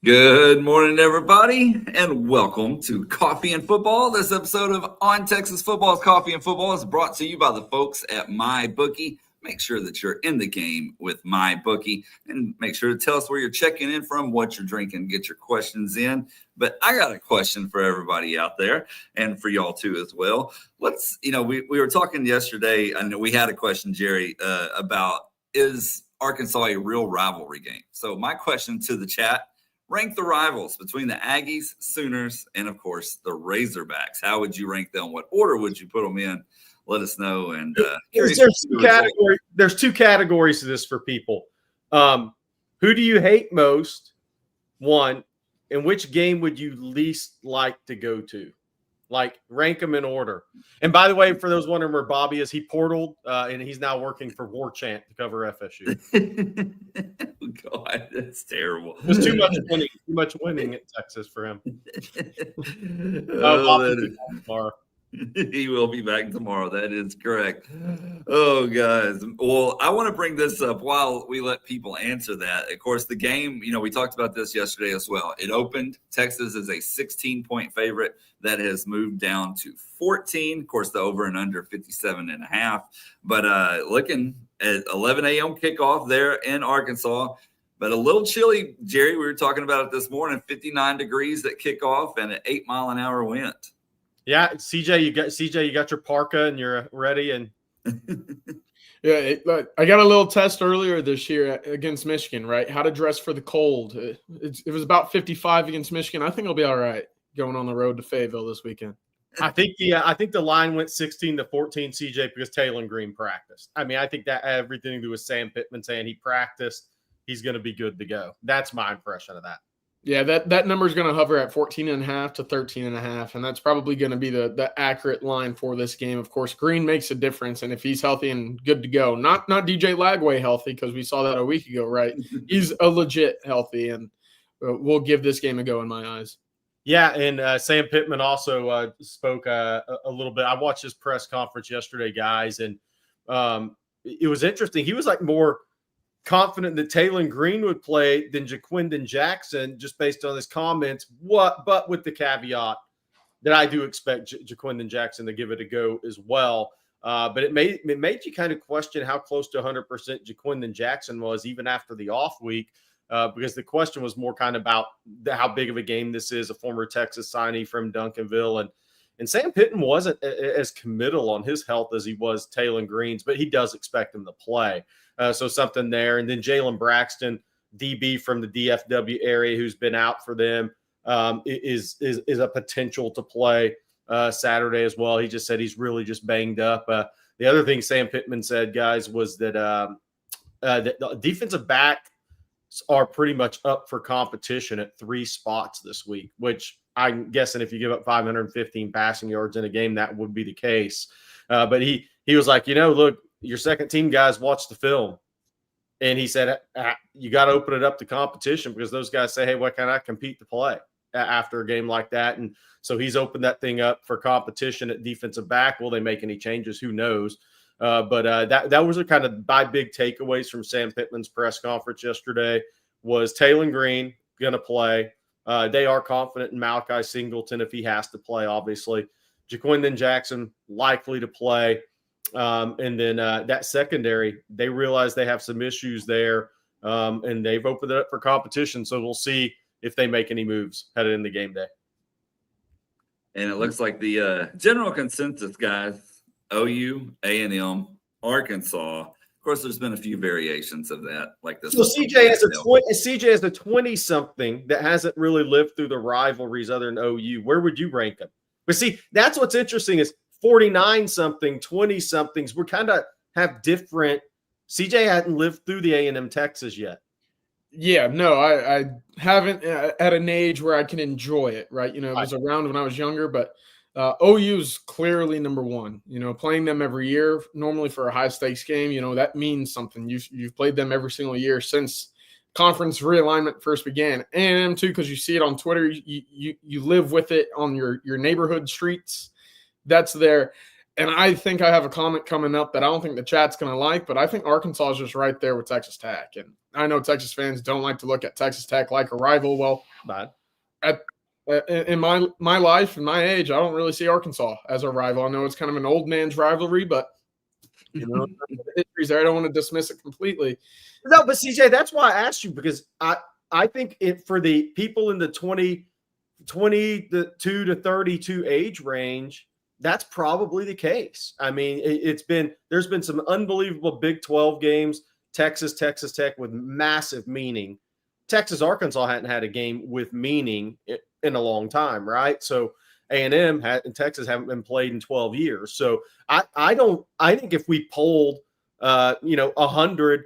Good morning, everybody, and welcome to Coffee and Football. This episode of On Texas Football's Coffee and Football is brought to you by the folks at MyBookie. Make sure that you're in the game with MyBookie, and make sure to tell us where you're checking in from, what you're drinking, get your questions in. But I got a question for everybody out there, and for y'all too as well. We were talking yesterday, and we had a question, Jerry, about is Arkansas a real rivalry game? So my question to the chat: rank the rivals between the Aggies, Sooners, and, of course, the Razorbacks. How would you rank them? What order would you put them in? Let us know. And there's two categories to this for people. Who do you hate most? One, and which game would you least like to go to? Like, rank them in order. And by the way, for those wondering where Bobby is, he portaled, and he's now working for War Chant to cover FSU. God, that's terrible. There's too much winning at Texas for him. He will be back tomorrow. That is correct. Oh, guys. Well, I want to bring this up while we let people answer that. Of course, the game, we talked about this yesterday as well. It opened. Texas is a 16-point favorite that has moved down to 14. Of course, the over and under 57.5. But looking at 11 a.m. kickoff there in Arkansas. But a little chilly, Jerry. We were talking about it this morning. 59 degrees at kickoff and an 8-mile-an-hour wind. Yeah, CJ, you got your parka and you're ready. And yeah, I got a little test earlier this year against Michigan. Right, how to dress for the cold. It was about 55 against Michigan. I think I'll be all right going on the road to Fayetteville this weekend. I think the line went 16-14, CJ, because Taylen Green practiced. I mean, I think that had everything to do with Sam Pittman saying he practiced. He's going to be good to go. That's my impression of that. Yeah, that number is going to hover at 14.5 to 13.5, and that's probably going to be the accurate line for this game. Of course, Green makes a difference, and if he's healthy and good to go, not DJ Lagway healthy, because we saw that a week ago, right? He's a legit healthy, and we'll give this game a go in my eyes. Yeah, and Sam Pittman also spoke a little bit. I watched his press conference yesterday, guys, and it was interesting. He was like more confident that Taylen Green would play than Jaquindon Jackson, just based on his comments. But with the caveat that I do expect Jaquindon Jackson to give it a go as well. But it made you kind of question how close to 100% Jaquindon Jackson was, even after the off week, because the question was more kind of about how big of a game this is. A former Texas signee from Duncanville, and Sam Pittman wasn't as committal on his health as he was Taylen Green's, but he does expect him to play. So something there. And then Jalen Braxton, DB from the DFW area, who's been out for them, is a potential to play Saturday as well. He just said he's really just banged up. The other thing Sam Pittman said, guys, was that the defensive backs are pretty much up for competition at 3 spots this week, which I'm guessing if you give up 515 passing yards in a game, that would be the case. But he was like, look, your second team guys watch the film. And he said, you got to open it up to competition, because those guys say, hey, why can't I compete to play after a game like that? And so he's opened that thing up for competition at defensive back. Will they make any changes? Who knows? But that was a kind of my big takeaways from Sam Pittman's press conference yesterday was Taylen Green going to play. They are confident in Malachi Singleton if he has to play, obviously. Jaquindon Jackson likely to play. And then that secondary, they realize they have some issues there, and they've opened it up for competition. So we'll see if they make any moves headed into game day. And it looks like the general consensus, guys, OU, A&M, Arkansas. Of course, there's been a few variations of that, like this. So CJ has a 20-something that hasn't really lived through the rivalries other than OU. Where would you rank them? But see, that's what's interesting is 49-something, 20-somethings. We kind of have different. CJ hadn't lived through the A&M Texas yet. Yeah, no, I haven't at an age where I can enjoy it, right? It was around when I was younger, but OU's clearly number one. Playing them every year, normally for a high-stakes game, that means something. You've played them every single year since conference realignment first began. A&M, too, because you see it on Twitter. You live with it on your neighborhood streets. That's there. And I think I have a comment coming up that I don't think the chat's going to like, but I think Arkansas is just right there with Texas Tech. And I know Texas fans don't like to look at Texas Tech like a rival. Well, in my life and my age, I don't really see Arkansas as a rival. I know it's kind of an old man's rivalry, but the history's there. I don't want to dismiss it completely. No, but CJ, that's why I asked you, because I think for the people in the 22 to 32 age range, that's probably the case. I mean, there's been some unbelievable Big 12 games, Texas Tech with massive meaning. Texas Arkansas hadn't had a game with meaning in a long time, right? So A&M and Texas haven't been played in 12 years. So I think if we polled 100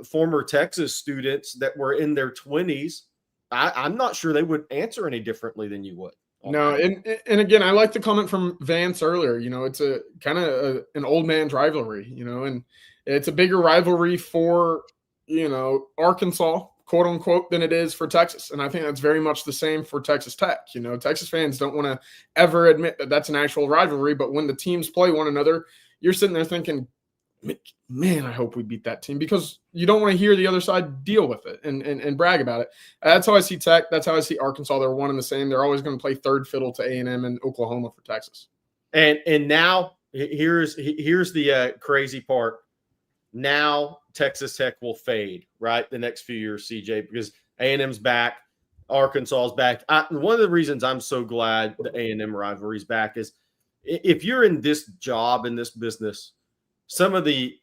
former Texas students that were in their 20s, I'm not sure they would answer any differently than you would. No, and again, I like the comment from Vance earlier. It's a kind of an old man's rivalry, and it's a bigger rivalry for, Arkansas, quote unquote, than it is for Texas. And I think that's very much the same for Texas Tech. Texas fans don't want to ever admit that that's an actual rivalry, but when the teams play one another, you're sitting there thinking, man, I hope we beat that team, because you don't want to hear the other side deal with it and brag about it. That's how I see Tech. That's how I see Arkansas. They're one and the same. They're always going to play third fiddle to A&M and Oklahoma for Texas. And now here's the crazy part. Now Texas Tech will fade, right, the next few years, CJ, because A&M's back, Arkansas's back. One of the reasons I'm so glad the A&M rivalry's back is if you're in this job, in this business, some of the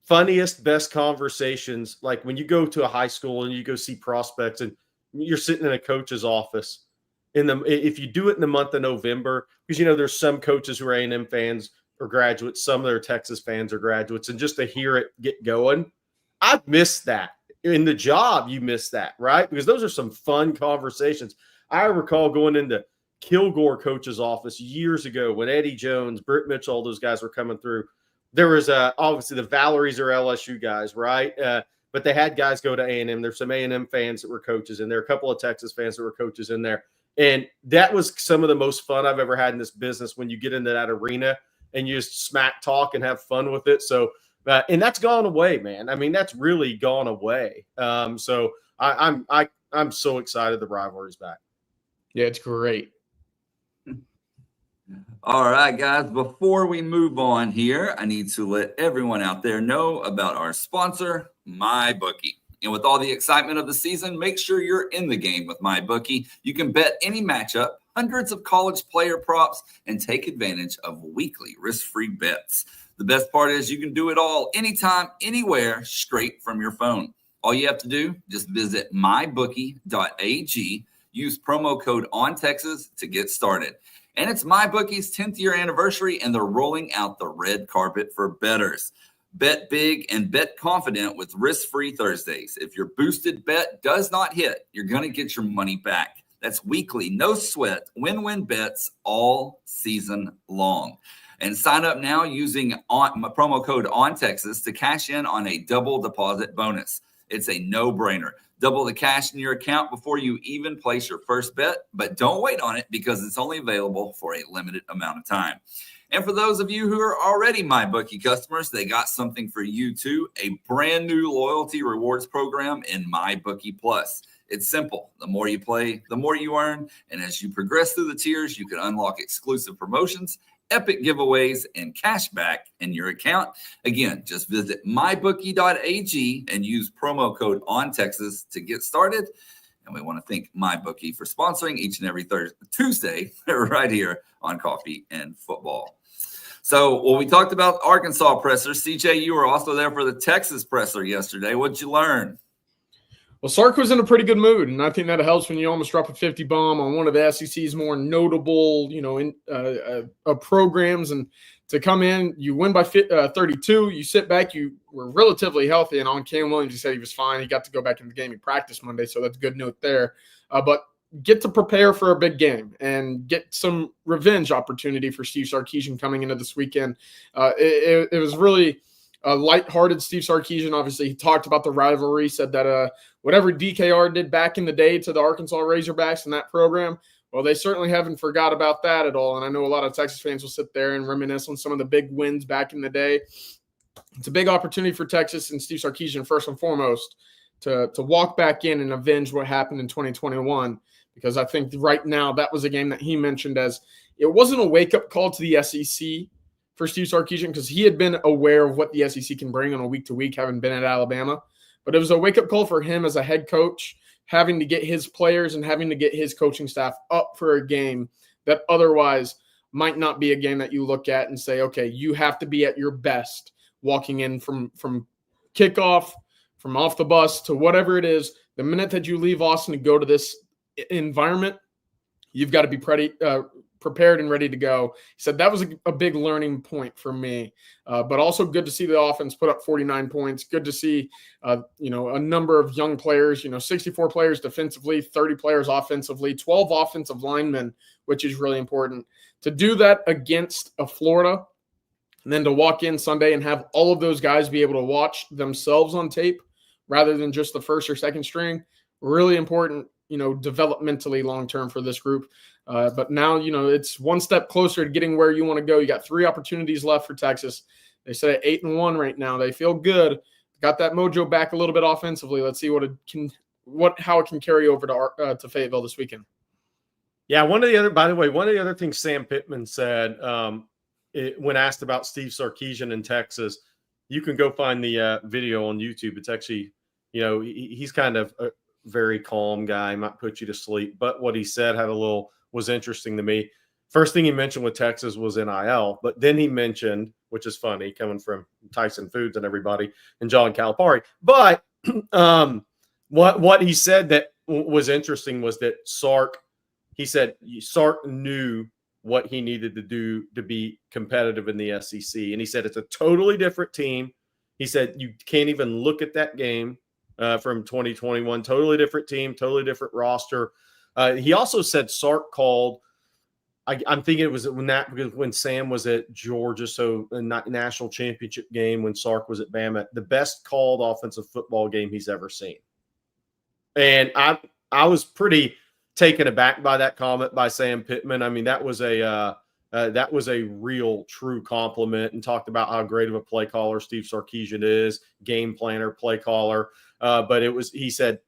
funniest, best conversations, like when you go to a high school and you go see prospects and you're sitting in a coach's office if you do it in the month of November, because, there's some coaches who are A&M fans or graduates, some of their Texas fans are graduates, and just to hear it get going, I've missed that. In the job, you miss that, right? Because those are some fun conversations. I recall going into Kilgore coach's office years ago when Eddie Jones, Britt Mitchell, all those guys were coming through. There was obviously the Valaries are LSU guys, right? But they had guys go to A&M. There's some A&M fans that were coaches in there, a couple of Texas fans that were coaches in there. And that was some of the most fun I've ever had in this business, when you get into that arena and you just smack talk and have fun with it. So, and that's gone away, man. I mean, that's really gone away. So I'm so excited the rivalry's back. Yeah, it's great. All right, guys, before we move on here, I need to let everyone out there know about our sponsor, MyBookie. And with all the excitement of the season, make sure you're in the game with MyBookie. You can bet any matchup, hundreds of college player props, and take advantage of weekly risk-free bets. The best part is you can do it all anytime, anywhere, straight from your phone. All you have to do, just visit mybookie.ag, use promo code ONTexas to get started. And it's MyBookie's 10th year anniversary, and they're rolling out the red carpet for bettors. Bet big and bet confident with risk-free Thursdays. If your boosted bet does not hit, you're going to get your money back. That's weekly, no sweat, win-win bets all season long. And sign up now using promo code ONTexas to cash in on a double deposit bonus. It's a no-brainer. Double the cash in your account before you even place your first bet, but don't wait on it because it's only available for a limited amount of time. And for those of you who are already MyBookie customers, they got something for you too, a brand new loyalty rewards program in MyBookie Plus. It's simple. The more you play, the more you earn. And as you progress through the tiers, you can unlock exclusive promotions, epic giveaways, and cash back in your account. Again, just visit mybookie.ag and use promo code ONTexas to get started. And we want to thank MyBookie for sponsoring each and every Tuesday right here on Coffee and Football. So, well, we talked about Arkansas presser. CJ, you were also there for the Texas presser yesterday. What'd you learn? Well, Sark was in a pretty good mood, and I think that helps when you almost drop a 50 bomb on one of the SEC's more notable, programs. And to come in, you win by 32. You sit back. You were relatively healthy, and on Cam Williams, he said he was fine. He got to go back in the game. He practiced Monday, so that's a good note there. But get to prepare for a big game and get some revenge opportunity for Steve Sarkisian coming into this weekend. It was really a lighthearted Steve Sarkisian. Obviously, he talked about the rivalry, said that whatever DKR did back in the day to the Arkansas Razorbacks in that program Well, they certainly haven't forgot about that at all. And I know a lot of Texas fans will sit there and reminisce on some of the big wins back in the day. It's a big opportunity for Texas and Steve Sarkisian, first and foremost, to walk back in and avenge what happened in 2021. Because I think right now that was a game that he mentioned as it wasn't a wake-up call to the SEC for Steve Sarkisian, because he had been aware of what the SEC can bring on a week-to-week, having been at Alabama. But it was a wake-up call for him as a head coach, having to get his players and having to get his coaching staff up for a game that otherwise might not be a game that you look at and say, okay, you have to be at your best walking in from kickoff, from off the bus to whatever it is. The minute that you leave Austin to go to this environment, you've got to be prepared and ready to go. He said that was a big learning point for me, but also good to see the offense put up 49 points. Good to see, a number of young players, 64 players defensively, 30 players offensively, 12 offensive linemen, which is really important. To do that against a Florida and then to walk in Sunday and have all of those guys be able to watch themselves on tape rather than just the first or second string, really important, developmentally long-term for this group. But now, it's one step closer to getting where you want to go. You got 3 opportunities left for Texas. They sit at 8-1 right now. They feel good. Got that mojo back a little bit offensively. Let's see how it can carry over to Fayetteville this weekend. Yeah, one of the other things Sam Pittman said when asked about Steve Sarkisian in Texas, you can go find the video on YouTube. It's actually, he's kind of a very calm guy, might put you to sleep. But what he said was interesting to me. First thing he mentioned with Texas was NIL, but then he mentioned, which is funny coming from Tyson Foods and everybody, and John Calipari. But what he said that was interesting was that Sark knew what he needed to do to be competitive in the SEC. And he said it's a totally different team. He said you can't even look at that game from 2021. Totally different team, totally different roster. He also said Sark called, I'm thinking it was when Sam was at Georgia, so a national championship game when Sark was at Bama, the best called offensive football game he's ever seen. And I was pretty taken aback by that comment by Sam Pittman. I mean, that was a real true compliment, and talked about how great of a play caller Steve Sarkisian is, game planner, play caller. But he said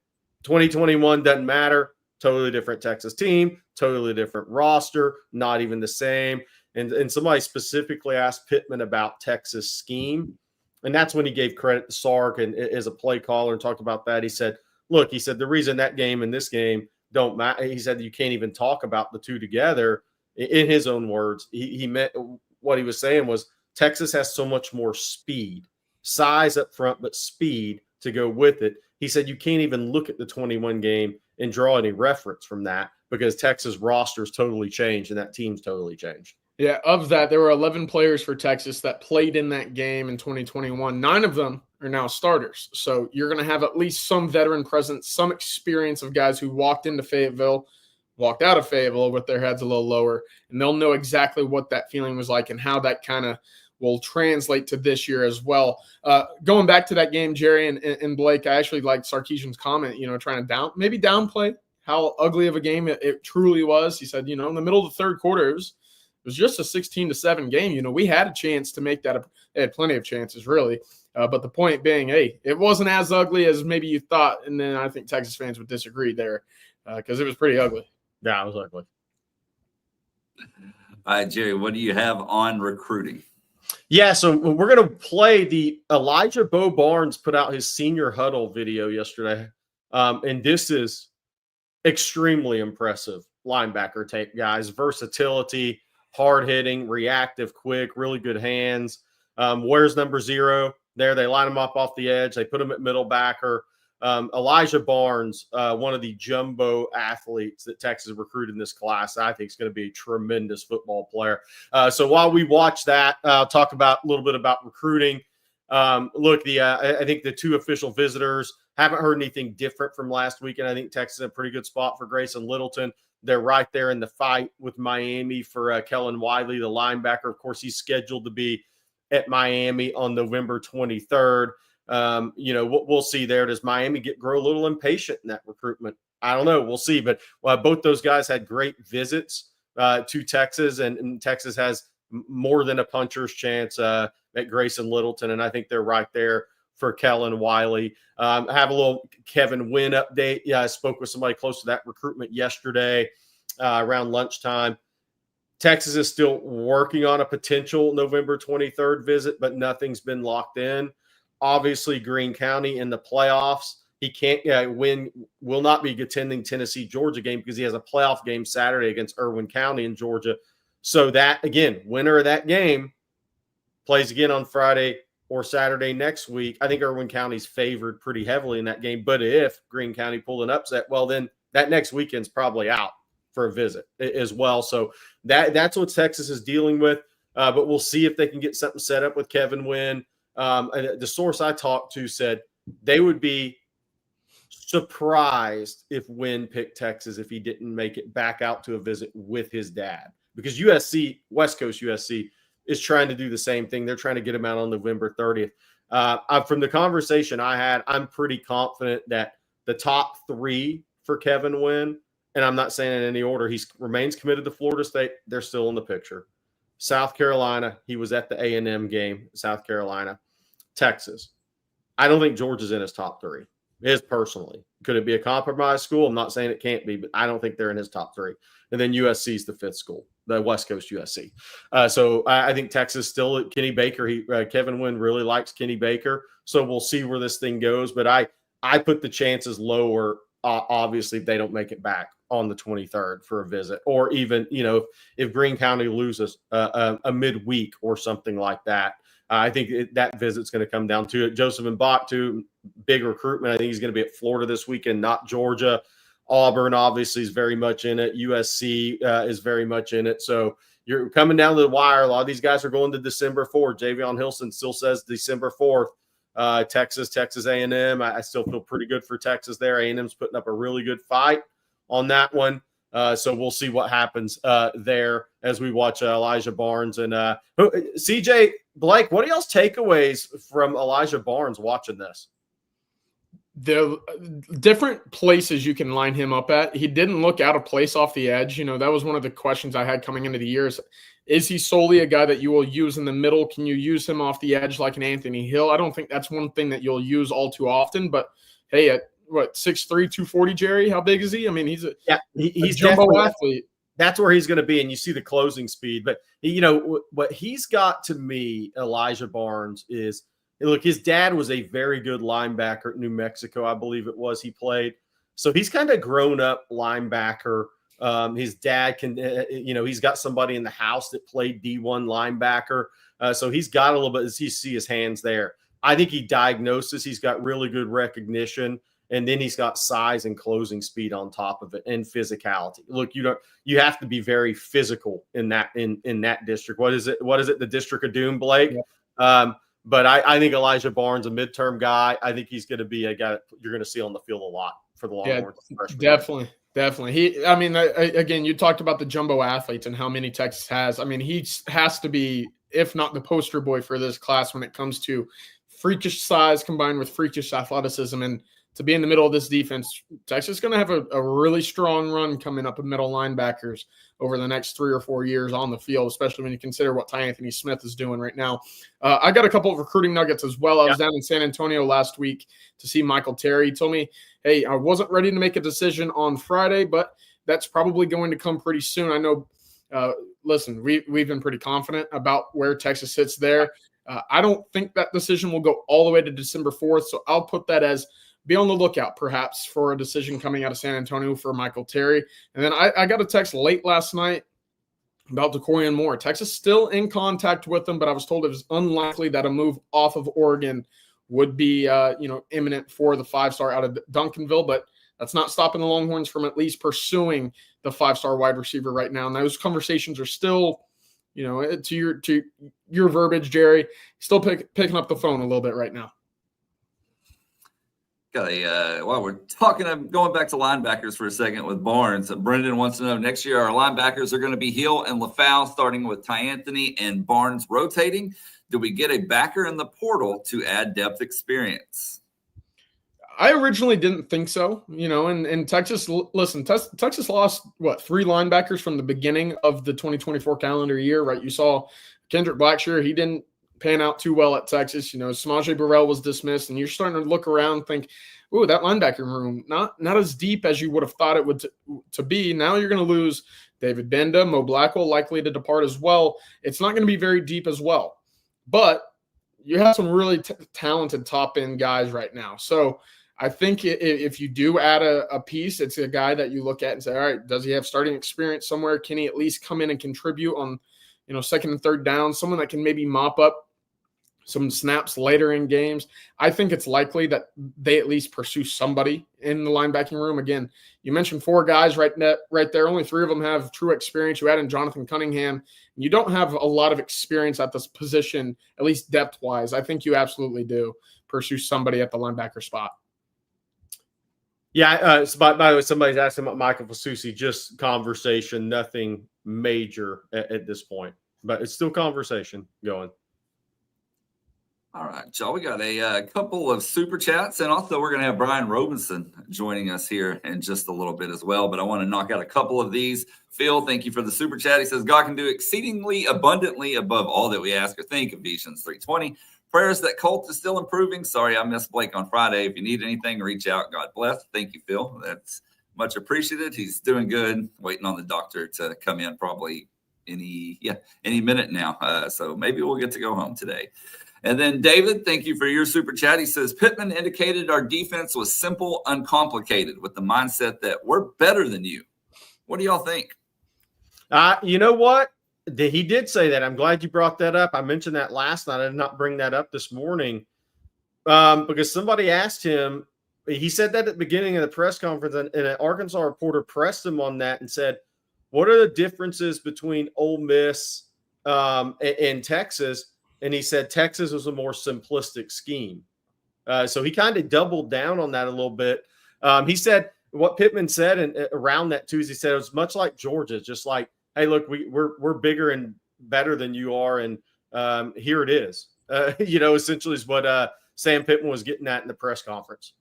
2021 doesn't matter. Totally different Texas team, totally different roster, not even the same. And somebody specifically asked Pittman about Texas scheme. And that's when he gave credit to Sark and as a play caller and talked about that. He said, the reason that game and this game don't matter, he said you can't even talk about the two together. In his own words, he meant what he was saying was Texas has so much more speed, size up front, but speed to go with it. He said you can't even look at the 21 game and draw any reference from that because Texas roster's totally changed and that team's totally changed. Yeah, of that, there were 11 players for Texas that played in that game in 2021. 9 of them are now starters. So you're going to have at least some veteran presence, some experience of guys who walked into Fayetteville, walked out of Fayetteville with their heads a little lower, and they'll know exactly what that feeling was like and how that kind of will translate to this year as well. Going back to that game, Jerry and Blake, I actually liked Sarkisian's comment, trying to downplay how ugly of a game it truly was. He said, in the middle of the third quarter, it was just a 16-7 game. We had a chance to make that. They had plenty of chances, really. But the point being, hey, it wasn't as ugly as maybe you thought. And then I think Texas fans would disagree there because it was pretty ugly. Yeah, it was ugly. All right, Jerry, what do you have on recruiting? Yeah, so we're going to play the Elijah Bo Barnes put out his senior huddle video yesterday. And this is extremely impressive linebacker tape, guys. Versatility, hard-hitting, reactive, quick, really good hands. Where's number 0? There, they line him up off the edge. They put him at middle backer. Elijah Barnes, one of the jumbo athletes that Texas recruited in this class, I think is going to be a tremendous football player. So while we watch that, I'll talk about a little bit about recruiting. I think the 2 official visitors haven't heard anything different from last week, and I think Texas is a pretty good spot for Grayson Littleton. They're right there in the fight with Miami for Kellen Wiley, the linebacker. Of course, he's scheduled to be at Miami on November 23rd. We'll see there. Does Miami grow a little impatient in that recruitment I don't know. We'll see. But both those guys had great visits to Texas, and Texas has more than a puncher's chance at Grayson Littleton, and I think they're right there for Kellen Wiley. I have a little Kevin Wynn update. Yeah, I spoke with somebody close to that recruitment yesterday around lunchtime. Texas is still working on a potential November 23rd visit, but nothing's been locked in. Obviously, Greene County in the playoffs. He can't will not be attending Tennessee-Georgia game because he has a playoff game Saturday against Irwin County in Georgia. So that, again, winner of that game plays again on Friday or Saturday next week. I think Irwin County's favored pretty heavily in that game. But if Greene County pulled an upset, well, then that next weekend's probably out for a visit as well. So that's what Texas is dealing with. But we'll see if they can get something set up with Kevin Wynn. The source I talked to said they would be surprised if Wynn picked Texas if he didn't make it back out to a visit with his dad, because USC, West Coast USC, is trying to do the same thing. They're trying to get him out on November 30th. From the conversation I had, I'm pretty confident that the top three for Kevin Wynn, and I'm not saying in any order, he remains committed to Florida State. They're still in the picture. South Carolina, he was at the A&M game, South Carolina. Texas. I don't think Georgia's in his top three. His personally. Could it be a compromise school? I'm not saying it can't be, but I don't think they're in his top three. And then USC is the fifth school, the West Coast USC. So I think Texas still at Kenny Baker. Kevin Wynn really likes Kenny Baker. So we'll see where this thing goes. But I put the chances lower, obviously, if they don't make it back on the 23rd for a visit, or even, if Greene County loses a midweek or something like that. I think that visit's going to come down to it. Joseph Mbach, too, big recruitment. I think he's going to be at Florida this weekend, not Georgia. Auburn, obviously, is very much in it. USC is very much in it. So you're coming down to the wire. A lot of these guys are going to December 4th. Javion Hilson still says December 4th. Texas A&M. I still feel pretty good for Texas there. A&M's putting up a really good fight on that one. So we'll see what happens there as we watch Elijah Barnes and CJ Blake. What are y'all's takeaways from Elijah Barnes watching this? The different places you can line him up at. He didn't look out of place off the edge. That was one of the questions I had coming into the year. Is he solely a guy that you will use in the middle? Can you use him off the edge like an Anthony Hill? I don't think that's one thing that you'll use all too often. But hey, at 6'3", 240, Jerry? How big is he? I mean, he's a jumbo athlete. That's where he's going to be, and you see the closing speed. But, what he's got to me, Elijah Barnes, is, look, his dad was a very good linebacker at New Mexico, I believe it was he played. So he's kind of grown up linebacker. His dad can, he's got somebody in the house that played D1 linebacker. So he's got a little bit, as you see his hands there. I think he diagnoses. He's got really good recognition. And then he's got size and closing speed on top of it, and physicality. Look, you have to be very physical in that district. What is it? The District of Doom, Blake? Yeah. But I think Elijah Barnes, a midterm guy, I think he's going to be a guy that you're going to see on the field a lot for the Longhorns. Yeah, definitely. Again, you talked about the jumbo athletes and how many Texas has. I mean, he has to be, if not the poster boy for this class when it comes to freakish size combined with freakish athleticism. And to be in the middle of this defense, Texas is going to have a really strong run coming up of middle linebackers over the next 3 or 4 years on the field, especially when you consider what Ty Anthony Smith is doing right now. I got a couple of recruiting nuggets as well. I was down in San Antonio last week to see Michael Terry. He told me, hey, I wasn't ready to make a decision on Friday, but that's probably going to come pretty soon. I know, listen, we've been pretty confident about where Texas sits there. I don't think that decision will go all the way to December 4th, so I'll put that as be on the lookout, perhaps, for a decision coming out of San Antonio for Michael Terry. And then I got a text late last night about DeCorian Moore. Texas still in contact with him, but I was told it was unlikely that a move off of Oregon would be, imminent for the 5-star out of Duncanville. But that's not stopping the Longhorns from at least pursuing the 5-star wide receiver right now. And those conversations are still, to your verbiage, Jerry, still picking up the phone a little bit right now. While we're talking, going back to linebackers for a second with Barnes, Brendan wants to know, next year our linebackers are going to be Hill and LaFau, starting with Ty Anthony and Barnes rotating. Do we get a backer in the portal to add depth experience? I originally didn't think so, and Texas, listen, Texas lost, 3 linebackers from the beginning of the 2024 calendar year, right? You saw Kendrick Blackshear, he didn't pan out too well at Texas. Samaje Burrell was dismissed, and you're starting to look around and think, ooh, that linebacker room, not as deep as you would have thought it would to be. Now you're going to lose David Benda, Mo Blackwell likely to depart as well. It's not going to be very deep as well. But you have some really talented top-end guys right now. So I think if you do add a piece, it's a guy that you look at and say, all right, does he have starting experience somewhere? Can he at least come in and contribute on, second and third down? Someone that can maybe mop up some snaps later in games. I think it's likely that they at least pursue somebody in the linebacking room. Again, you mentioned 4 guys right there. Only 3 of them have true experience. You add in Jonathan Cunningham. You don't have a lot of experience at this position, at least depth-wise. I think you absolutely do pursue somebody at the linebacker spot. Yeah, by the way, somebody's asking about Michael Fasusi, just conversation, nothing major at this point. But it's still conversation going. All right, y'all. We got a couple of super chats, and also we're going to have Brian Robison joining us here in just a little bit as well. But I want to knock out a couple of these. Phil, thank you for the super chat. He says, God can do exceedingly abundantly above all that we ask or think. Ephesians 3:20. Prayers that Colt is still improving. Sorry, I missed Blake on Friday. If you need anything, reach out. God bless. Thank you, Phil. That's much appreciated. He's doing good. Waiting on the doctor to come in probably any minute now. So maybe we'll get to go home today. And then David, thank you for your super chat. He says, Pittman indicated our defense was simple, uncomplicated, with the mindset that we're better than you. What do y'all think? You know what? He did say that. I'm glad you brought that up. I mentioned that last night. I did not bring that up this morning because somebody asked him. He said that at the beginning of the press conference, and an Arkansas reporter pressed him on that and said, what are the differences between Ole Miss and Texas? And he said Texas was a more simplistic scheme. So he kind of doubled down on that a little bit. He said what Pittman said and around that Tuesday, said it was much like Georgia, just like, hey, look, we're bigger and better than you are, and here it is. Essentially is what Sam Pittman was getting at in the press conference.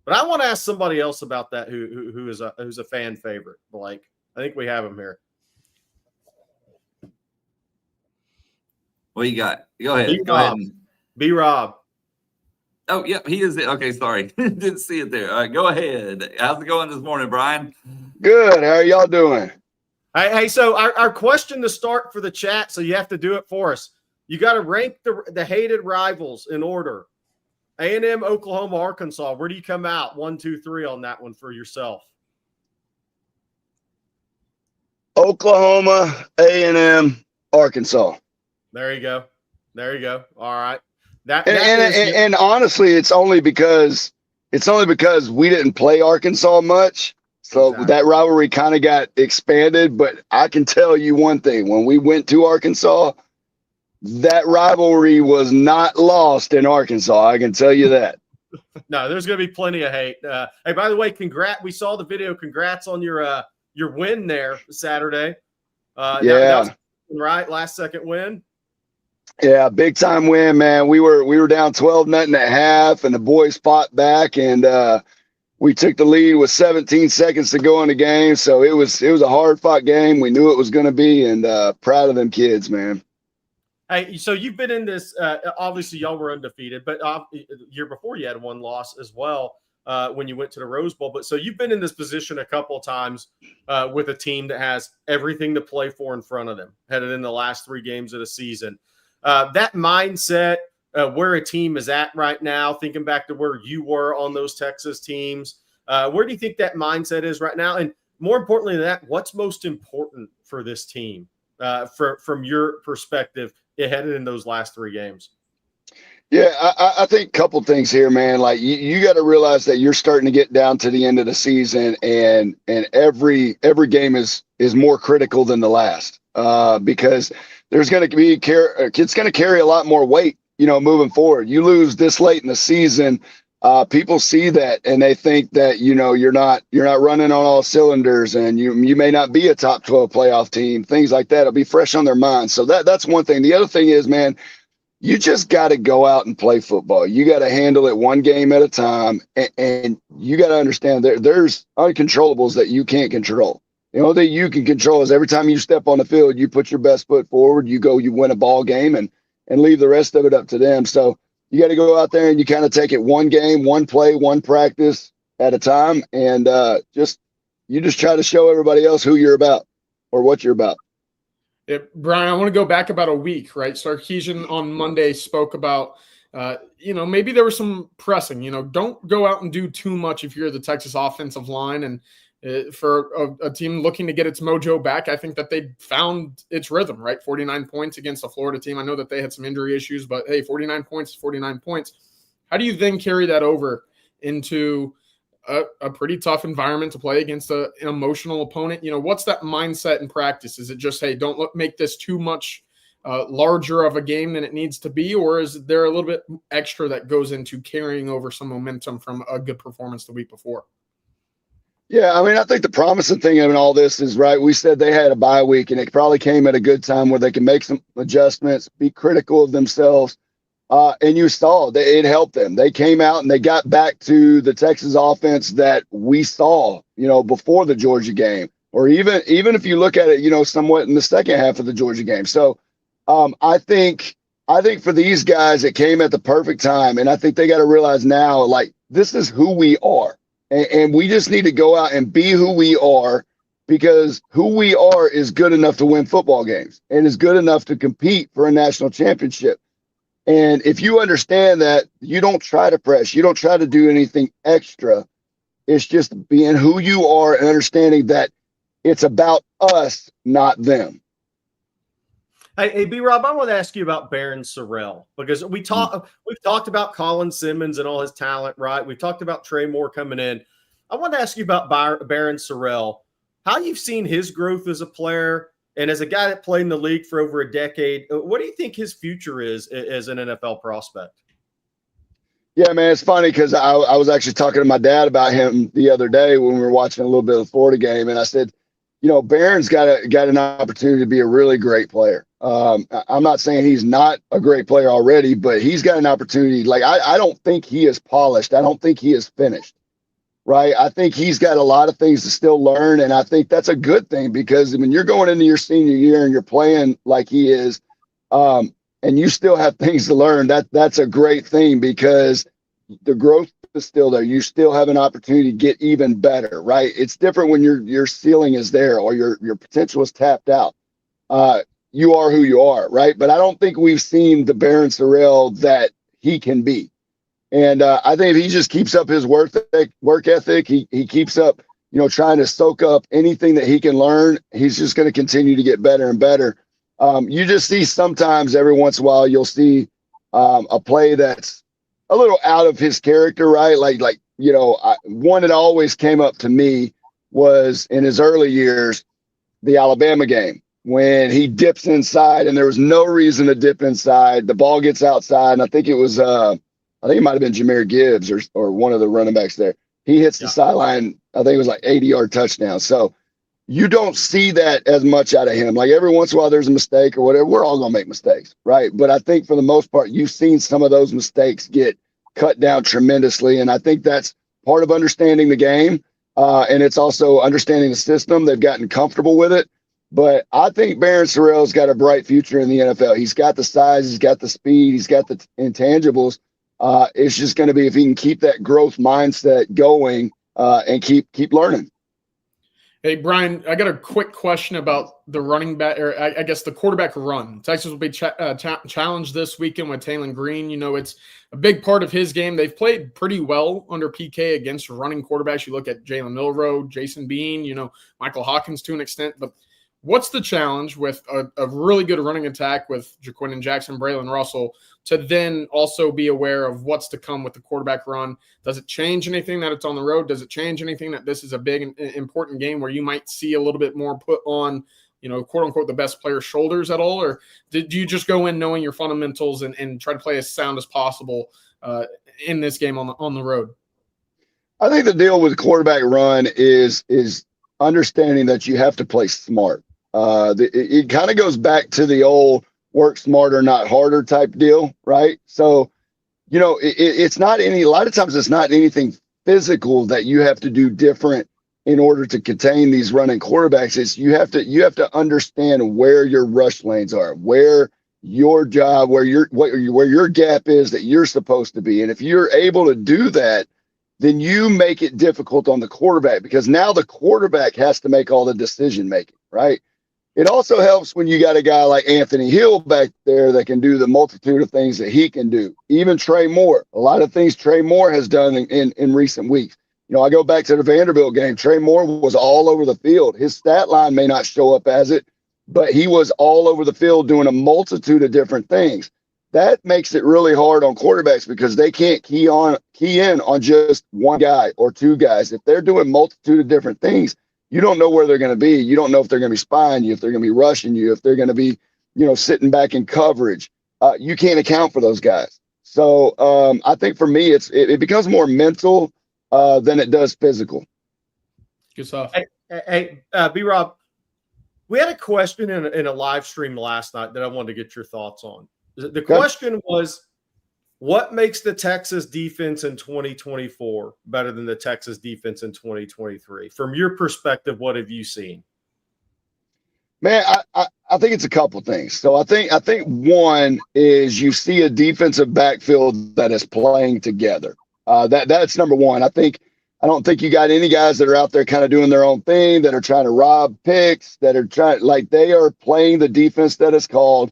But I want to ask somebody else about that who's a fan favorite, Blake. I think we have him here. What you got? Go ahead. Go ahead. B-Rob. Oh, yeah, he is. Okay, sorry. Didn't see it there. All right, go ahead. How's it going this morning, Brian? Good. How are y'all doing? Hey, so our question to start for the chat, so you have to do it for us. You got to rank the hated rivals in order. A&M, Oklahoma, Arkansas. Where do you come out? 1, 2, 3 on that one for yourself. Oklahoma, A&M, Arkansas. There you go. All right. And honestly, it's only because we didn't play Arkansas much. So exactly. That rivalry kind of got expanded. But I can tell you one thing. When we went to Arkansas, that rivalry was not lost in Arkansas. I can tell you that. No, there's going to be plenty of hate. Hey, by the way, congrats. We saw the video. Congrats on your win there Saturday. That was right. Last second win. Yeah, big time win, man. We were down 12-0 at half, and the boys fought back, and we took the lead with 17 seconds to go in the game. So it was a hard fought game. We knew it was going to be, and proud of them kids, man. Hey, so you've been in this. Obviously, y'all were undefeated, but the year before you had one loss as well when you went to the Rose Bowl. But so you've been in this position a couple of times with a team that has everything to play for in front of them, headed in the last 3 games of the season. That mindset, where a team is at right now, thinking back to where you were on those Texas teams, where do you think that mindset is right now? And more importantly than that, what's most important for this team from your perspective headed in those last 3 games? Yeah, I think a couple things here, man. Like you got to realize that you're starting to get down to the end of the season, and every game is more critical than the last because there's going to be it's going to carry a lot more weight, moving forward. You lose this late in the season, people see that and they think that you're not running on all cylinders, and you may not be a top 12 playoff team. Things like that will be fresh on their minds. So that's one thing. The other thing is, man, you just got to go out and play football. You got to handle it one game at a time, and you got to understand there's uncontrollables that you can't control. The only thing you can control is every time you step on the field, you put your best foot forward, you go, you win a ball game, and leave the rest of it up to them. So you got to go out there and you kind of take it one game, one play, one practice at a time, and you just try to show everybody else who you're about or what you're about. Brian, I want to go back about a week, right? Sarkisian on Monday spoke about, maybe there was some pressing. Don't go out and do too much if you're the Texas offensive line. And for a team looking to get its mojo back, I think that they found its rhythm, right? 49 points against a Florida team. I know that they had some injury issues, but hey, 49 points is 49 points. How do you then carry that over into a pretty tough environment to play against an emotional opponent? What's that mindset in practice? Is it just, hey, don't make this too much larger of a game than it needs to be? Or is there a little bit extra that goes into carrying over some momentum from a good performance the week before? Yeah, I mean, I think the promising thing in all this is, right, we said they had a bye week, and it probably came at a good time where they can make some adjustments, be critical of themselves. And you saw that it helped them. They came out and they got back to the Texas offense that we saw, before the Georgia game, or even if you look at it, somewhat in the second half of the Georgia game. So I think for these guys, it came at the perfect time. And I think they got to realize now, like, this is who we are. And we just need to go out and be who we are, because who we are is good enough to win football games and is good enough to compete for a national championship. And if you understand that, you don't try to press, you don't try to do anything extra. It's just being who you are and understanding that it's about us, not them. Hey, B-Rob, I want to ask you about Barron Sorrell, because we've talked about Colin Simmons and all his talent, right? We've talked about Trey Moore coming in. I want to ask you about Barron Sorrell, how you've seen his growth as a player and as a guy that played in the league for over a decade. What do you think his future is as an NFL prospect? Yeah, man, it's funny because I was actually talking to my dad about him the other day when we were watching a little bit of the Florida game, and I said, Barron's got an opportunity to be a really great player. I'm not saying he's not a great player already, but he's got an opportunity. Like, I don't think he is polished. I don't think he is finished, right? I think he's got a lot of things to still learn, and I think that's a good thing, because when you're going into your senior year and you're playing like he is, and you still have things to learn, that's a great thing, because the growth is still there. You still have an opportunity to get even better, right? It's different when your ceiling is there or your potential is tapped out. You are who you are, right? But I don't think we've seen the Barron Sorrell that he can be. And I think if he just keeps up his work ethic, he keeps up, trying to soak up anything that he can learn, he's just going to continue to get better and better. You just see sometimes every once in a while, you'll see a play that's a little out of his character, right? One that always came up to me was in his early years, the Alabama game, when he dips inside and there was no reason to dip inside. The ball gets outside, and I think it was I think it might have been Jahmyr Gibbs or one of the running backs there. He hits the sideline. I think it was like 80-yard touchdown. So you don't see that as much out of him. Like, every once in a while there's a mistake or whatever. We're all going to make mistakes, right? But I think for the most part, you've seen some of those mistakes get cut down tremendously. And I think that's part of understanding the game. And it's also understanding the system. They've gotten comfortable with it. But I think Barron Sorrell's got a bright future in the NFL. He's got the size, he's got the speed, he's got the intangibles. It's just going to be if he can keep that growth mindset going and keep learning. Hey, Brian, I got a quick question about the running back, or I guess the quarterback run. Texas will be challenged this weekend with Taylon Green. It's a big part of his game. They've played pretty well under PK against running quarterbacks. You look at Jalen Milroe, Jason Bean, Michael Hawkins to an extent. But what's the challenge with a really good running attack with Jaquindon Jackson, Braylon Russell, to then also be aware of what's to come with the quarterback run? Does it change anything that it's on the road? Does it change anything that this is a big, important game where you might see a little bit more put on, quote unquote, the best player's shoulders at all? Or do you just go in knowing your fundamentals and try to play as sound as possible in this game on the road? I think the deal with the quarterback run is understanding that you have to play smart. It kind of goes back to the old work smarter, not harder type deal, right? So, it's not a lot of times it's not anything physical that you have to do different in order to contain these running quarterbacks. It's you have to understand where your rush lanes are, where your job, where your gap is that you're supposed to be. And if you're able to do that, then you make it difficult on the quarterback, because now the quarterback has to make all the decision making, right? It also helps when you got a guy like Anthony Hill back there that can do the multitude of things that he can do. Even Trey Moore, a lot of things Trey Moore has done in recent weeks. I go back to the Vanderbilt game. Trey Moore was all over the field. His stat line may not show up as it, but he was all over the field doing a multitude of different things. That makes it really hard on quarterbacks because they can't key in on just one guy or two guys. If they're doing multitude of different things, you don't know where they're going to be. You don't know if they're going to be spying you, if they're going to be rushing you, if they're going to be, sitting back in coverage. You can't account for those guys. So I think for me, it becomes more mental than it does physical. Good stuff. Hey, B-Rob, we had a question in a live stream last night that I wanted to get your thoughts on. The question was, what makes the Texas defense in 2024 better than the Texas defense in 2023? From your perspective, what have you seen? Man, I think it's a couple things. So I think one is you see a defensive backfield that is playing together. That's number one. I don't think you got any guys that are out there kind of doing their own thing, that are trying to rob picks, that are they are playing the defense that is called.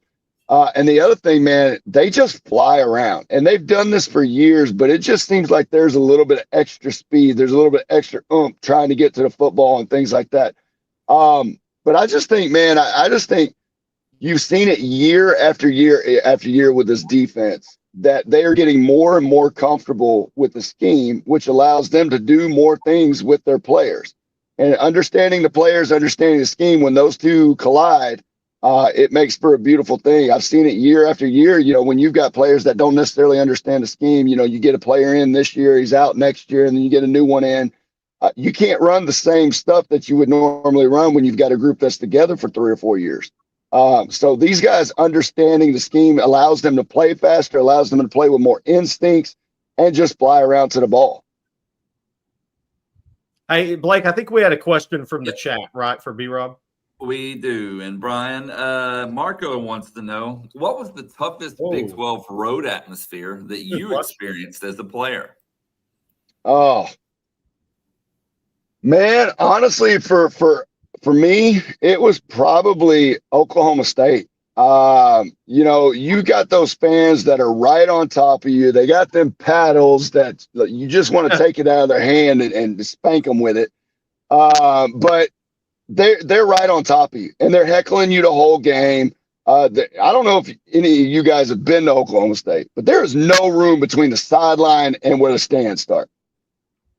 And the other thing, man, they just fly around, and they've done this for years, but it just seems like there's a little bit of extra speed. There's a little bit extra oomph trying to get to the football and things like that. But I just think, man, I just think you've seen it year after year after year with this defense, that they are getting more and more comfortable with the scheme, which allows them to do more things with their players. And understanding the players, understanding the scheme, when those two collide, it makes for a beautiful thing. I've seen it year after year. When you've got players that don't necessarily understand the scheme, you get a player in this year, he's out next year, and then you get a new one in. You can't run the same stuff that you would normally run when you've got a group that's together for 3 or 4 years. So these guys understanding the scheme allows them to play faster, allows them to play with more instincts, and just fly around to the ball. Hey, Blake, I think we had a question from the chat, right, for B-Rob? We do. And Brian, Marco wants to know, what was the toughest Big 12 road atmosphere that you experienced as a player? Oh, man, honestly, for me, it was probably Oklahoma State. You got those fans that are right on top of you. They got them paddles that you just want to take it out of their hand and spank them with it. But they're right on top of you, and they're heckling you the whole game. I don't know if any of you guys have been to Oklahoma State, but there is no room between the sideline and where the stands start.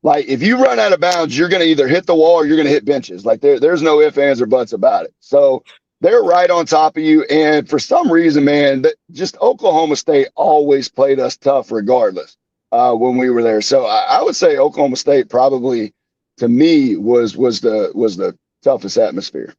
Like, if you run out of bounds, you're going to either hit the wall or you're going to hit benches. Like, there's no ifs, ands, or buts about it. So they're right on top of you. And for some reason, man, just Oklahoma State always played us tough regardless when we were there. So I would say Oklahoma State probably, to me, was the toughest atmosphere.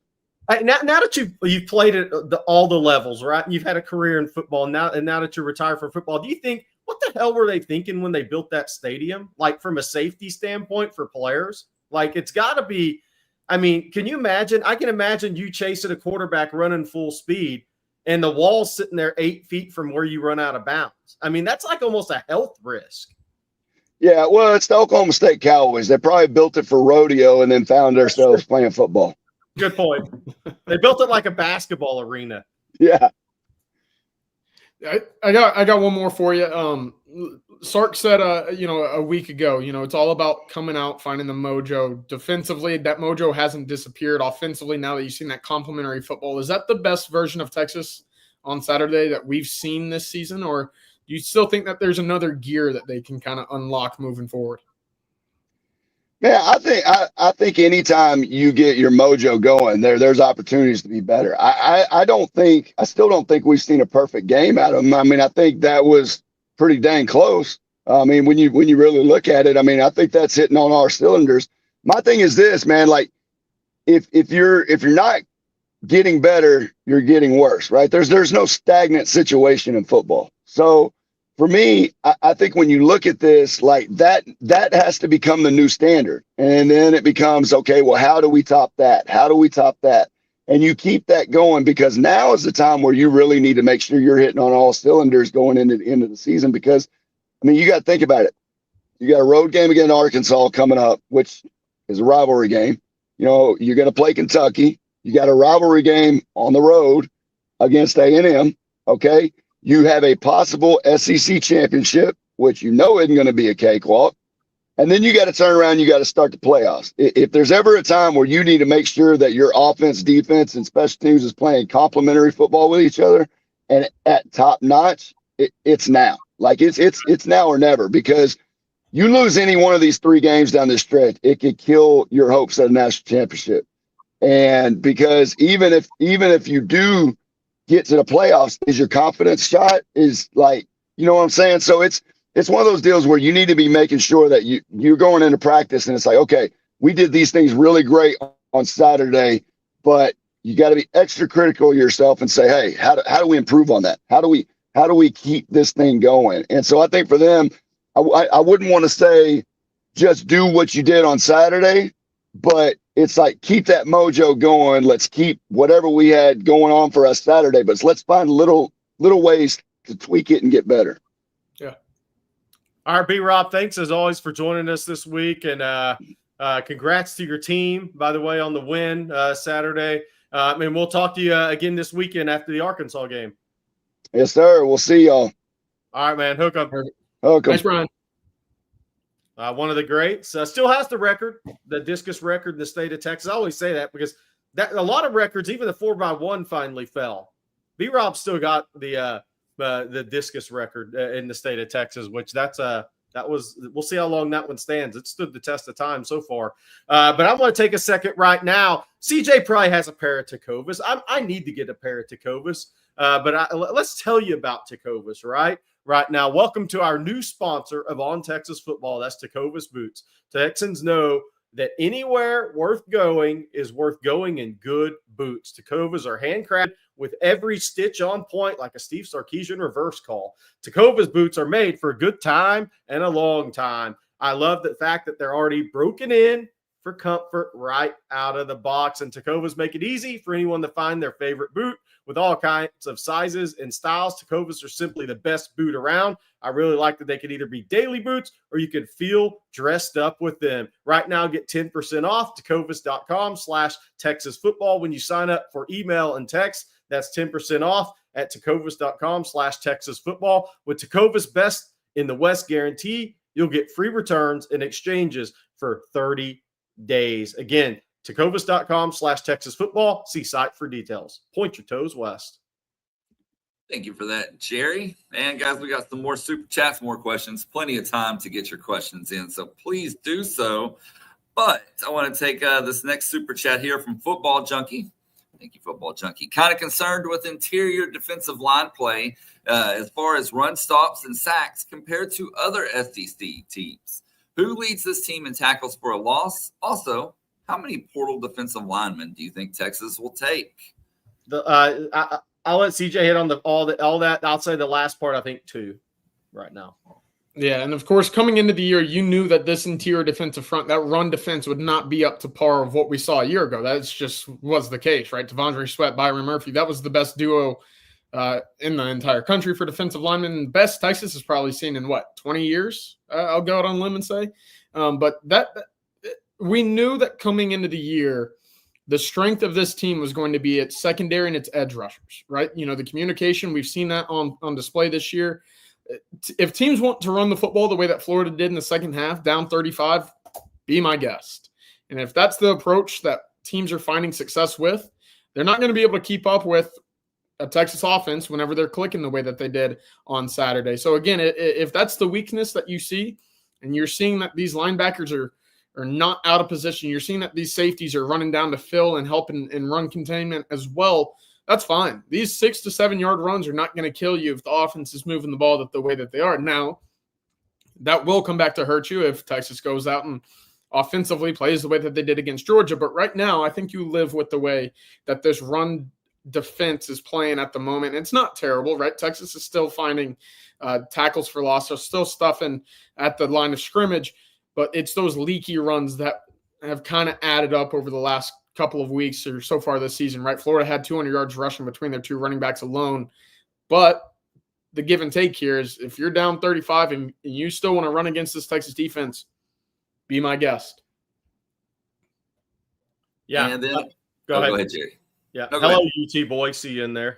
Now that you've played at all the levels, right? And you've had a career in football now that you're retired from football, do you think, what the hell were they thinking when they built that stadium? Like, from a safety standpoint for players, like, it's got to be. I mean, can you imagine? I can imagine you chasing a quarterback running full speed, and the wall's sitting there 8 feet from where you run out of bounds. I mean, that's like almost a health risk. Yeah, well, it's the Oklahoma State Cowboys. They probably built it for rodeo and then found themselves playing football. Good point. They built it like a basketball arena. Yeah. I got one more for you. Sark said, a week ago, it's all about coming out, finding the mojo. Defensively, that mojo hasn't disappeared. Offensively, now that you've seen that complimentary football, is that the best version of Texas on Saturday that we've seen this season, or do you still think that there's another gear that they can kind of unlock moving forward? Man, I think anytime you get your mojo going, there's opportunities to be better. I still don't think we've seen a perfect game out of them. I mean, I think that was pretty dang close. I mean, when you really look at it, I mean, I think that's hitting on our cylinders. My thing is this, man, like, if you're not getting better, you're getting worse, right? There's no stagnant situation in football. So for me, I think when you look at this, like that has to become the new standard. And then it becomes, okay, well, how do we top that? How do we top that? And you keep that going, because now is the time where you really need to make sure you're hitting on all cylinders going into the end of the season. Because, I mean, you got to think about it. You got a road game against Arkansas coming up, which is a rivalry game. You know, you're going to play Kentucky. You got a rivalry game on the road against A&M, okay? You have a possible SEC championship, which you know isn't going to be a cakewalk. And then you got to turn around, you got to start the playoffs. If there's ever a time where you need to make sure that your offense, defense, and special teams is playing complementary football with each other and at top notch, it's now. Like it's now or never, because you lose any one of these 3 games down this stretch, it could kill your hopes at a national championship. And because even if you do get to the playoffs, is your confidence shot is like, you know what I'm saying? So it's one of those deals where you need to be making sure that you're going into practice and it's like, okay, we did these things really great on Saturday, but you got to be extra critical of yourself and say, hey, how do we improve on that? How do we keep this thing going? And so I think for them, I wouldn't want to say just do what you did on Saturday, but it's like keep that mojo going. Let's keep whatever we had going on for us Saturday, but let's find little ways to tweak it and get better. Yeah. All right, B-Rob, thanks as always for joining us this week, and congrats to your team, by the way, on the win Saturday. And we'll talk to you again this weekend after the Arkansas game. Yes, sir. We'll see y'all. All right, man. Hook up. Thanks, Brian. One of the greats. Still has the record, the discus record in the state of Texas. I always say that because a lot of records, even the 4x1 finally fell. B-Rob still got the discus record in the state of Texas, which we'll see how long that one stands. It stood the test of time so far. But I'm going to take a second right now. CJ probably has a pair of Tecovas. I need to get a pair of Tecovas. But let's tell you about Tecovas right now. Welcome to our new sponsor of On Texas Football. That's Tecovas Boots. Texans know that anywhere worth going is worth going in good boots. Tecovas are handcrafted with every stitch on point, like a Steve Sarkisian reverse call. Tecovas boots are made for a good time and a long time. I love the fact that they're already broken in for comfort right out of the box. And Tecovas make it easy for anyone to find their favorite boot. With all kinds of sizes and styles, Tecovas are simply the best boot around. I really like that they could either be daily boots or you could feel dressed up with them. Right now, get 10% off Tecovas.com/Texas football when you sign up for email and text. That's 10% off at Tecovas.com/Texas football. With Tecovas Best in the West guarantee, you'll get free returns and exchanges for 30 days. Again, Tecovas.com/Texas football. See site for details. Point your toes west. Thank you for that, Jerry. And guys, we got some more super chats, more questions. Plenty of time to get your questions in, so please do so. But I want to take this next super chat here from Football Junkie. Thank you, Football Junkie. Kind of concerned with interior defensive line play as far as run stops and sacks compared to other SEC teams. Who leads this team in tackles for a loss? Also, how many portal defensive linemen do you think Texas will take? I'll let CJ hit on all that. I'll say the last part. I think 2 right now. Yeah, and of course, coming into the year, you knew that this interior defensive front, that run defense, would not be up to par of what we saw a year ago. That just was the case, right? Devondre Sweat, Byron Murphy, that was the best duo in the entire country for defensive linemen. Best Texas has probably seen in 20 years? I'll go out on a limb and say. But we knew that coming into the year, the strength of this team was going to be its secondary and its edge rushers, right? You know, the communication, we've seen that on display this year. If teams want to run the football the way that Florida did in the second half, down 35, be my guest. And if that's the approach that teams are finding success with, they're not going to be able to keep up with a Texas offense whenever they're clicking the way that they did on Saturday. So again, if that's the weakness that you see, and you're seeing that these linebackers are not out of position, you're seeing that these safeties are running down to fill and help in run containment as well, that's fine. These 6 to 7 yard runs are not going to kill you if the offense is moving the ball the way that they are. Now, that will come back to hurt you if Texas goes out and offensively plays the way that they did against Georgia. But right now, I think you live with the way that this run defense is playing at the moment. It's not terrible, right? Texas is still finding tackles for loss. They're still stuffing at the line of scrimmage, but it's those leaky runs that have kind of added up over the last couple of weeks or so far this season, right? Florida had 200 yards rushing between their two running backs alone. But the give and take here is if you're down 35 and you still want to run against this Texas defense, be my guest. Yeah. And then go ahead, Jerry. Yeah. No, go hello, ahead. UT boy. See you in there.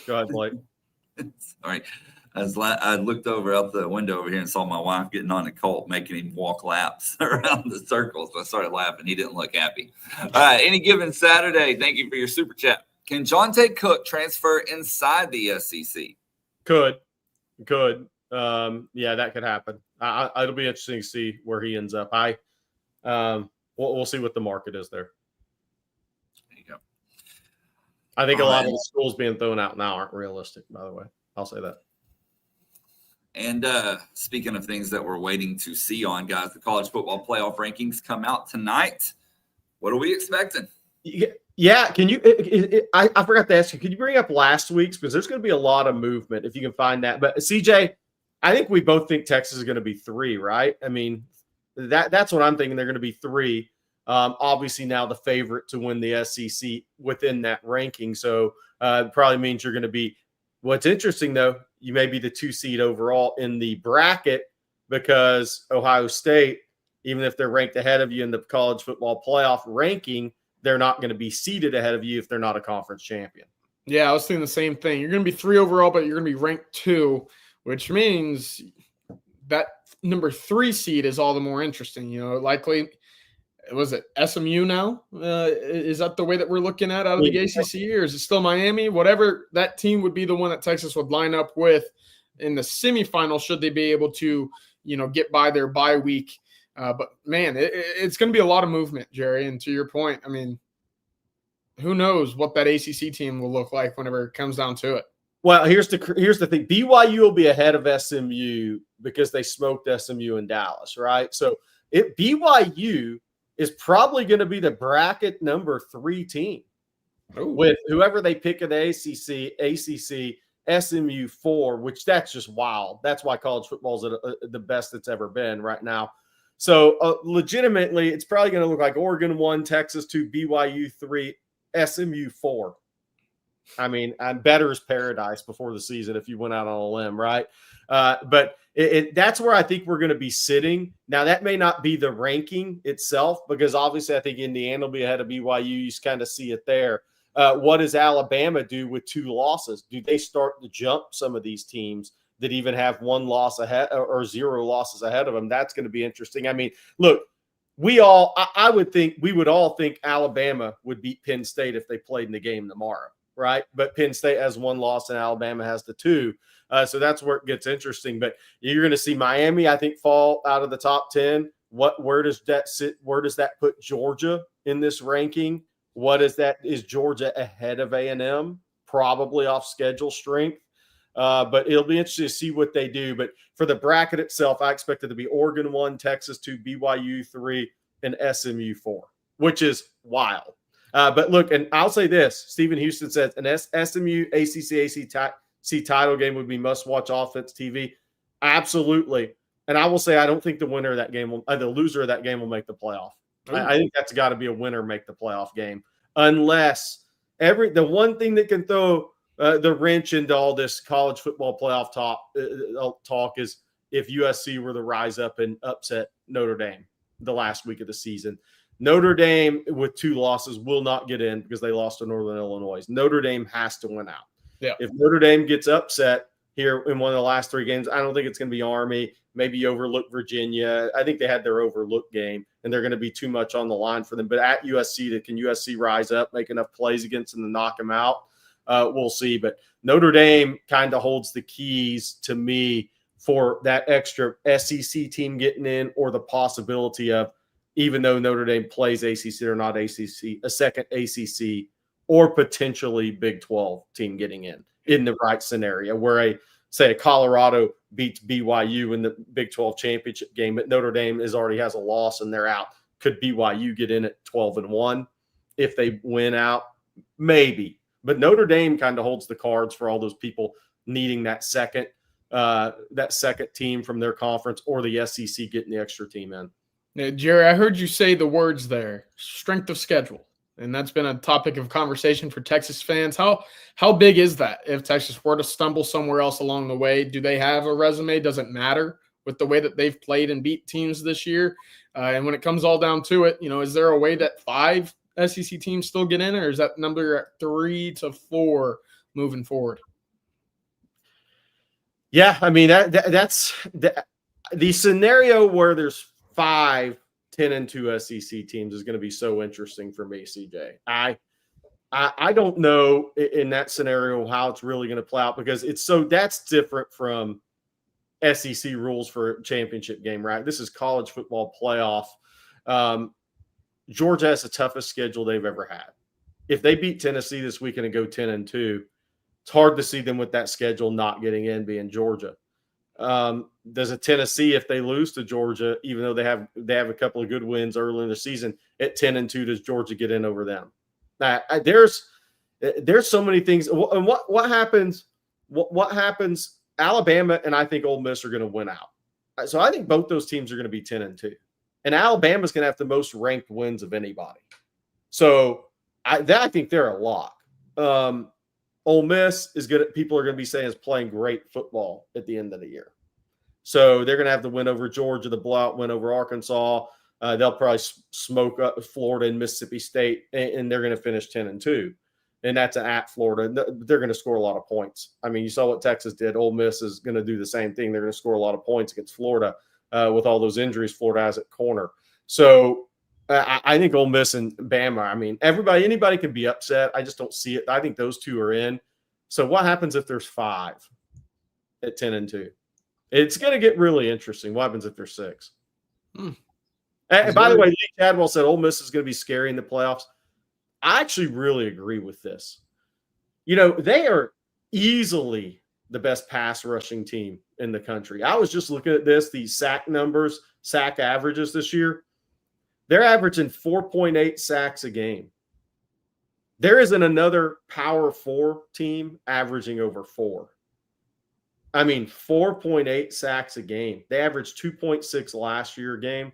Go ahead, Blake. All right. I looked out the window over here and saw my wife getting on a colt, making him walk laps around the circle. So I started laughing. He didn't look happy. All right. Any given Saturday, thank you for your super chat. Can Jonte Cook transfer inside the SEC? Could. Yeah, that could happen. It'll be interesting to see where he ends up. We'll see what the market is there. There you go. I think a lot of the schools being thrown out now aren't realistic, by the way. I'll say that. And speaking of things that we're waiting to see on, guys, the college football playoff rankings come out tonight. What are we expecting? Yeah, can you? I forgot to ask you. Could you bring up last week's, because there's going to be a lot of movement if you can find that. But CJ, I think we both think Texas is going to be 3, right? I mean, that's what I'm thinking. They're going to be 3. Obviously, now the favorite to win the SEC within that ranking. So probably means you're going to be. What's interesting though, you may be the 2 seed overall in the bracket because Ohio State, even if they're ranked ahead of you in the college football playoff ranking, they're not going to be seated ahead of you if they're not a conference champion. Yeah, I was thinking the same thing. You're going to be 3 overall, but you're going to be ranked 2, which means that number 3 seed is all the more interesting. You know, likely, was it SMU now? Is that the way that we're looking at out of the ACC, or is it still Miami? Whatever, that team would be the one that Texas would line up with in the semifinal should they be able to, get by their bye week. But, man, it's going to be a lot of movement, Jerry. And to your point, I mean, who knows what that ACC team will look like whenever it comes down to it. Well, here's the thing. BYU will be ahead of SMU because they smoked SMU in Dallas, right? So BYU is probably going to be the bracket number 3 team. Ooh. With whoever they pick in the ACC, SMU 4, which that's just wild. That's why college football is the best it's ever been right now. So legitimately, it's probably going to look like Oregon 1, Texas 2, BYU 3, SMU 4. I mean, better's paradise before the season if you went out on a limb, right? But that's where I think we're going to be sitting. Now, that may not be the ranking itself because obviously I think Indiana will be ahead of BYU. You kind of see it there. What does Alabama do with 2 losses? Do they start to jump some of these teams that even have 1 loss ahead or 0 losses ahead of them? That's going to be interesting. I mean, look, we all we would all think Alabama would beat Penn State if they played in the game tomorrow, right? But Penn State has 1 loss and Alabama has the 2. So that's where it gets interesting. But you're going to see Miami, I think, fall out of the top 10. Where does that sit? Where does that put Georgia in this ranking? What is that? Is Georgia ahead of A&M? Probably off schedule strength. But it'll be interesting to see what they do. But for the bracket itself, I expect it to be Oregon 1, Texas 2, BYU 3, and SMU 4, which is wild. But look, and I'll say this. Stephen Houston says an SMU ACC title game would be must-watch offense TV. Absolutely. And I will say I don't think the winner of that game the loser of that game will make the playoff. I think that's got to be a winner make the playoff game. Unless the one thing that can throw the wrench into all this college football playoff talk is if USC were to rise up and upset Notre Dame the last week of the season. Notre Dame with 2 losses will not get in because they lost to Northern Illinois. Notre Dame has to win out. Yeah. If Notre Dame gets upset here in one of the last 3 games, I don't think it's going to be Army. Maybe you overlook Virginia. I think they had their overlook game, and they're going to be too much on the line for them. But at USC, can USC rise up, make enough plays against them to knock them out? We'll see. But Notre Dame kind of holds the keys to me for that extra SEC team getting in, or the possibility of, even though Notre Dame plays ACC or not ACC, a second ACC or potentially Big 12 team getting in the right scenario, where a Colorado beats BYU in the Big 12 championship game, but Notre Dame already has a loss and they're out. Could BYU get in at 12-1 if they win out? Maybe. But Notre Dame kind of holds the cards for all those people needing that second team from their conference, or the SEC getting the extra team in. Now, Jerry, I heard you say the words there, strength of schedule. And that's been a topic of conversation for Texas fans. How big is that? If Texas were to stumble somewhere else along the way, do they have a resume? Does it matter with the way that they've played and beat teams this year? And when it comes all down to it, is there a way that 5 SEC teams still get in, or is that number at 3 to 4 moving forward? Yeah, I mean that's the scenario where there's 5 10-2 SEC teams is going to be so interesting for me, CJ. I don't know in that scenario how it's really going to play out, because that's different from SEC rules for a championship game, right? This is college football playoff. Georgia has the toughest schedule they've ever had. If they beat Tennessee this weekend and go 10-2, it's hard to see them with that schedule not getting in, being Georgia. Does a Tennessee, if they lose to Georgia, even though they have a couple of good wins early in the season, at 10-2, does Georgia get in over them? There's so many things. And what happens? What happens? Alabama and I think Ole Miss are going to win out. So I think both those teams are going to be 10-2, and Alabama's going to have the most ranked wins of anybody. So I think they're a lock. Ole Miss is good. People are going to be saying is playing great football at the end of the year. So they're going to have the win over Georgia, the blowout win over Arkansas. They'll probably smoke up Florida and Mississippi State, and they're going to finish 10-2. And that's at Florida. They're going to score a lot of points. I mean, you saw what Texas did. Ole Miss is going to do the same thing. They're going to score a lot of points against Florida with all those injuries Florida has at corner. So I think Ole Miss and Bama, I mean, anybody can be upset. I just don't see it. I think those two are in. So what happens if there's 5 at 10-2? It's going to get really interesting. What happens if there's 6? And by the way, Lee Chadwell said Ole Miss is going to be scary in the playoffs. I actually really agree with this. They are easily the best pass rushing team in the country. I was just looking at these sack numbers, sack averages this year. They're averaging 4.8 sacks a game. There isn't another Power 4 team averaging over 4. I mean, 4.8 sacks a game. They averaged 2.6 last year a game.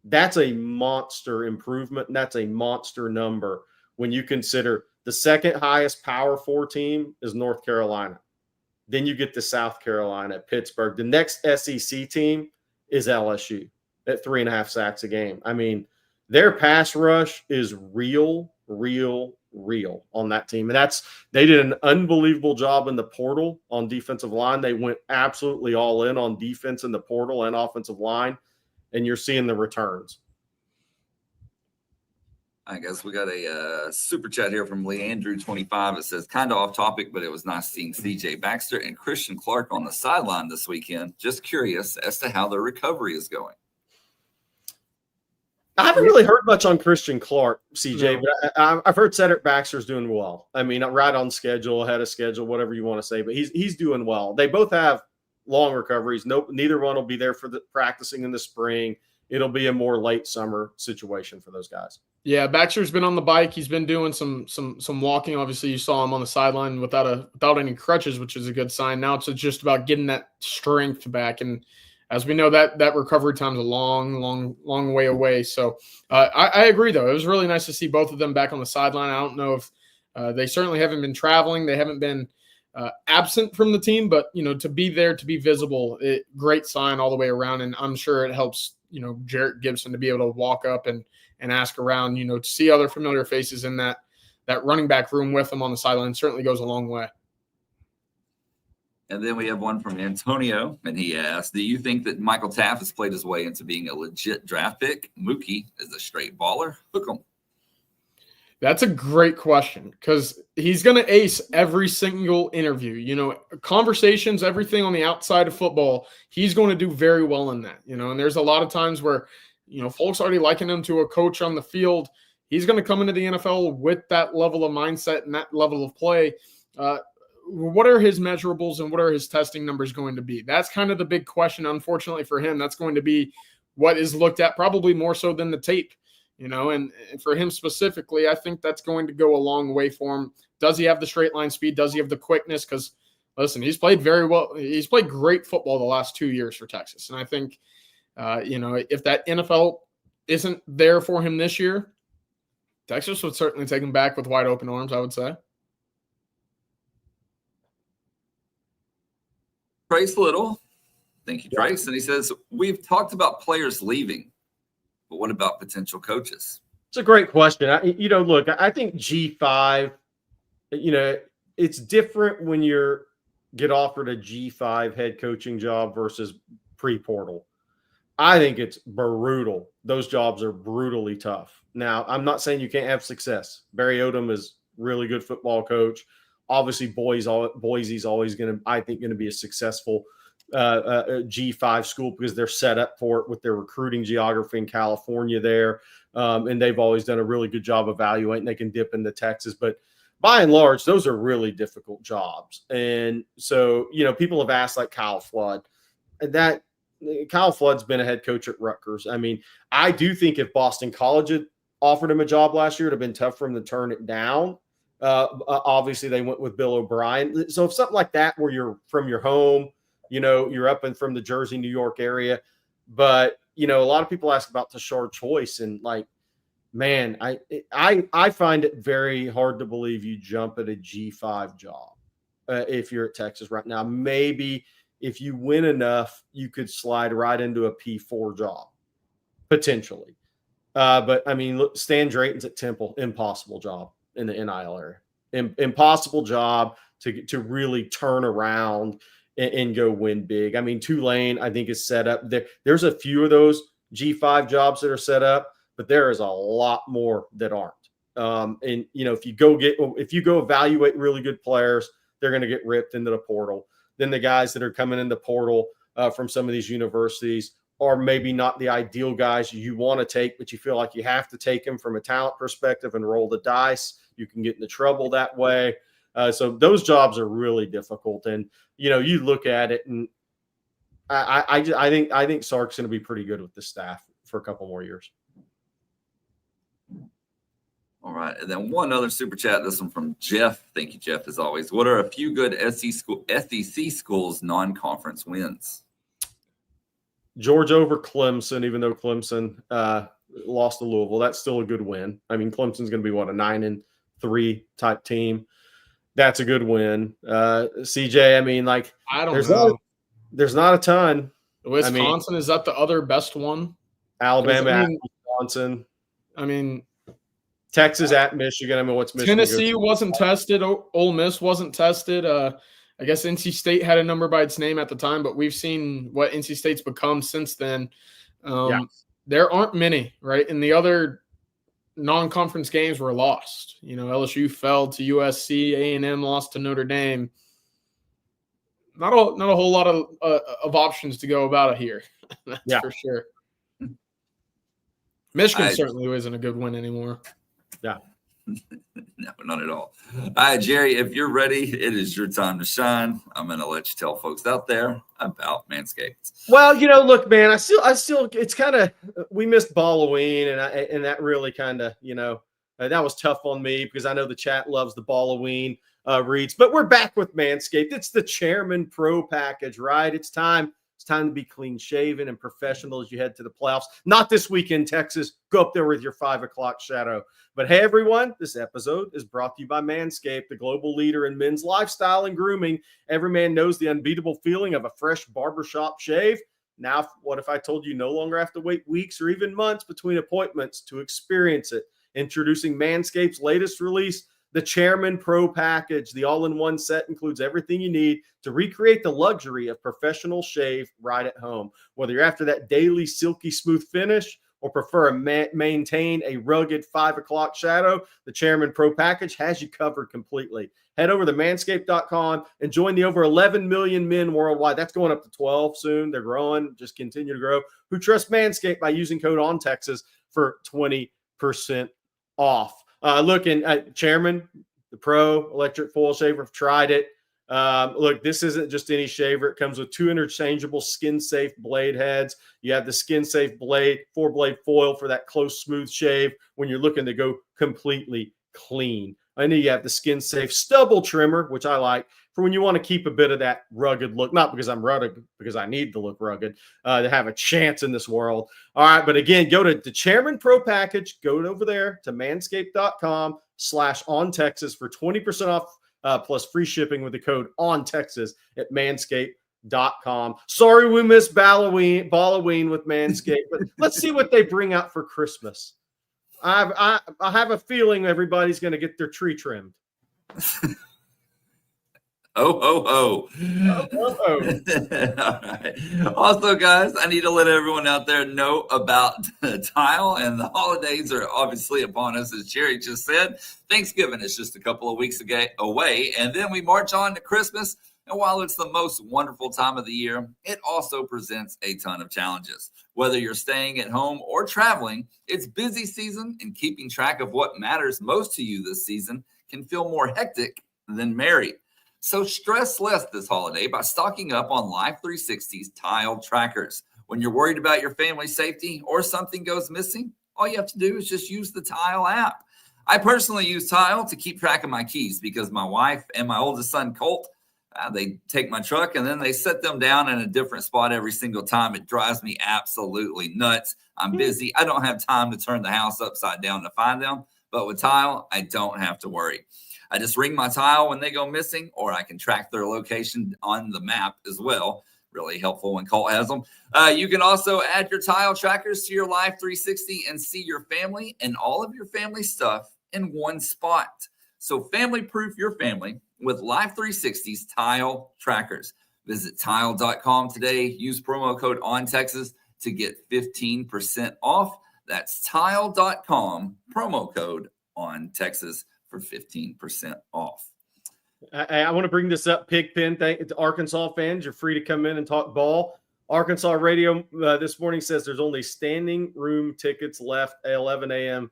That's a monster improvement, and that's a monster number when you consider the second highest Power 4 team is North Carolina. Then you get to South Carolina, Pittsburgh. The next SEC team is LSU at 3.5 sacks a game. I mean, their pass rush is real on that team. And they did an unbelievable job in the portal on defensive line. They went absolutely all in on defense in the portal and offensive line, and you're seeing the returns. I guess we got a super chat here from Leandrew25. It says, kind of off topic, but it was nice seeing CJ Baxter and Christian Clark on the sideline this weekend. Just curious as to how their recovery is going. I haven't really heard much on Christian Clark, CJ, but I've heard Cedric Baxter's doing well. I mean, right on schedule, ahead of schedule, whatever you want to say, but he's doing well. They both have long recoveries. Neither one will be there for the practicing in the spring. It'll be a more late summer situation for those guys. Yeah, Baxter's been on the bike. He's been doing some walking. Obviously, you saw him on the sideline without any crutches, which is a good sign. Now it's just about getting that strength back. And as we know, that recovery time is a long way away. So I agree, though. It was really nice to see both of them back on the sideline. I don't know if they certainly haven't been traveling. They haven't been absent from the team, but, to be there, to be visible, great sign all the way around. And I'm sure it helps, Jarrett Gibson to be able to walk up and ask around, to see other familiar faces in that running back room with them on the sideline certainly goes a long way. And then we have one from Antonio, and he asked, do you think that Michael Taft has played his way into being a legit draft pick? Mookie is a straight baller. Hook 'em. That's a great question, because he's going to ace every single interview, conversations, everything on the outside of football. He's going to do very well in that, and there's a lot of times where, folks already liken him to a coach on the field. He's going to come into the NFL with that level of mindset and that level of play. What are his measurables and what are his testing numbers going to be? That's kind of the big question. Unfortunately for him, that's going to be what is looked at probably more so than the tape, and for him specifically, I think that's going to go a long way for him. Does he have the straight line speed? Does he have the quickness? Because listen, he's played very well. He's played great football the last 2 years for Texas. And I think, if that NFL isn't there for him this year, Texas would certainly take him back with wide open arms, I would say. Trace Little. Thank you, Trace. And he says, we've talked about players leaving, but what about potential coaches? It's a great question. Look, I think G5, it's different when you're get offered a G5 head coaching job versus pre-portal. I think it's brutal. Those jobs are brutally tough. Now, I'm not saying you can't have success. Barry Odom is really good football coach. Obviously, Boise's always going to be a successful G5 school because they're set up for it with their recruiting geography in California there. And they've always done a really good job evaluating. They can dip into Texas. But by and large, those are really difficult jobs. And so, people have asked like Kyle Flood. And Kyle Flood's been a head coach at Rutgers. I mean, I do think if Boston College had offered him a job last year, it would have been tough for him to turn it down. Obviously, they went with Bill O'Brien. So if something like that where you're from your home, you're up and from the Jersey, New York area. But, a lot of people ask about Tashard Choice. And, man, I find it very hard to believe you jump at a G5 job if you're at Texas right now. Maybe if you win enough, you could slide right into a P4 job, potentially. But, I mean, look, Stan Drayton's at Temple, impossible job in the NIL area. Impossible job to really turn around and go win big. I mean, Tulane, I think, is set up. There's a few of those G5 jobs that are set up, but there is a lot more that aren't. And, if you go evaluate really good players, they're going to get ripped into the portal. Then the guys that are coming in the portal from some of these universities are maybe not the ideal guys you want to take, but you feel like you have to take them from a talent perspective and roll the dice. You can get into trouble that way. So those jobs are really difficult. And, you look at it, and I think Sark's going to be pretty good with the staff for a couple more years. All right. And then one other super chat, this one from Jeff. Thank you, Jeff, as always. What are a few good SEC schools' non-conference wins? Georgia over Clemson, even though Clemson lost to Louisville. That's still a good win. I mean, Clemson's going to be, a 9-3 type team. That's a good win. CJ, I mean, I don't know. There's not a ton. Wisconsin, is that the other best one? Alabama at Wisconsin. I mean, Texas at Michigan. I mean, what's Michigan? Tennessee wasn't tested. Ole Miss wasn't tested. I guess NC State had a number by its name at the time, but we've seen what NC State's become since then. There aren't many, right? And the other non-conference games were lost. LSU fell to USC, A&M lost to Notre Dame. Not a whole lot of options to go about it here. That's for sure. Michigan certainly isn't a good win anymore. Yeah. No, not at all. All right, Jerry, if you're ready, it is your time to shine. I'm going to let you tell folks out there about Manscaped. Well, look, man, I still, it's kind of, we missed Halloween, and that really kind of, that was tough on me because I know the chat loves the Halloween reads, but we're back with Manscaped. It's the Chairman Pro package, right? It's time to be clean shaven and professional as you head to the playoffs. Not this weekend, Texas. Go up there with your 5 o'clock shadow. But hey, everyone, this episode is brought to you by Manscaped, the global leader in men's lifestyle and grooming. Every man knows the unbeatable feeling of a fresh barbershop shave. Now, what if I told you no longer have to wait weeks or even months between appointments to experience it? Introducing Manscaped's latest release, the Chairman Pro package. The all-in-one set includes everything you need to recreate the luxury of professional shave right at home. Whether you're after that daily silky smooth finish or prefer to maintain a rugged 5 o'clock shadow, the Chairman Pro package has you covered completely. Head over to manscaped.com and join the over 11 million men worldwide. That's going up to 12 soon. They're growing, just continue to grow, who trust Manscaped by using code ONTEXAS for 20% off. Looking at Chairman, the Pro electric foil shaver, tried it. Look, this isn't just any shaver. It comes with 2 interchangeable skin-safe blade heads. You have the skin-safe blade, 4-blade foil for that close, smooth shave when you're looking to go completely clean. And then you have the skin-safe stubble trimmer, which I like, for when you want to keep a bit of that rugged look. Not because I'm rugged, because I need to look rugged to have a chance in this world. All right, but again, go to the Chairman Pro Package. Go over there to manscaped.com/OnTexas for 20% off plus free shipping with the code OnTexas at manscaped.com. Sorry we missed Balloween with Manscaped, but let's see what they bring out for Christmas. I have a feeling everybody's going to get their tree trimmed. Oh, ho, ho. All right. Also, guys, I need to let everyone out there know about Tile, and the holidays are obviously upon us, as Jerry just said. Thanksgiving is just a couple of weeks away, and then we march on to Christmas. And while it's the most wonderful time of the year, it also presents a ton of challenges. Whether you're staying at home or traveling, it's busy season, and keeping track of what matters most to you this season can feel more hectic than merry. So stress less this holiday by stocking up on Life360's Tile trackers. When you're worried about your family's safety or something goes missing, all you have to do is just use the Tile app. I personally use Tile to keep track of my keys because my wife and my oldest son, Colt, they take my truck and then they set them down in a different spot every single time. It drives me absolutely nuts. I'm busy. I don't have time to turn the house upside down to find them. But with Tile, I don't have to worry. I just ring my Tile when they go missing, or I can track their location on the map as well. Really helpful when Colt has them. You can also add your Tile trackers to your Life360 and see your family and all of your family stuff in one spot. So family-proof your family with Life360's Tile trackers. Visit tile.com today. Use promo code ONTexas to get 15% off. That's tile.com, promo code ONTexas for 15% off. I want to bring this up, Pigpen. Thank to Arkansas fans. You're free to come in and talk ball. Arkansas Radio this morning says there's only standing room tickets left at 11 a.m.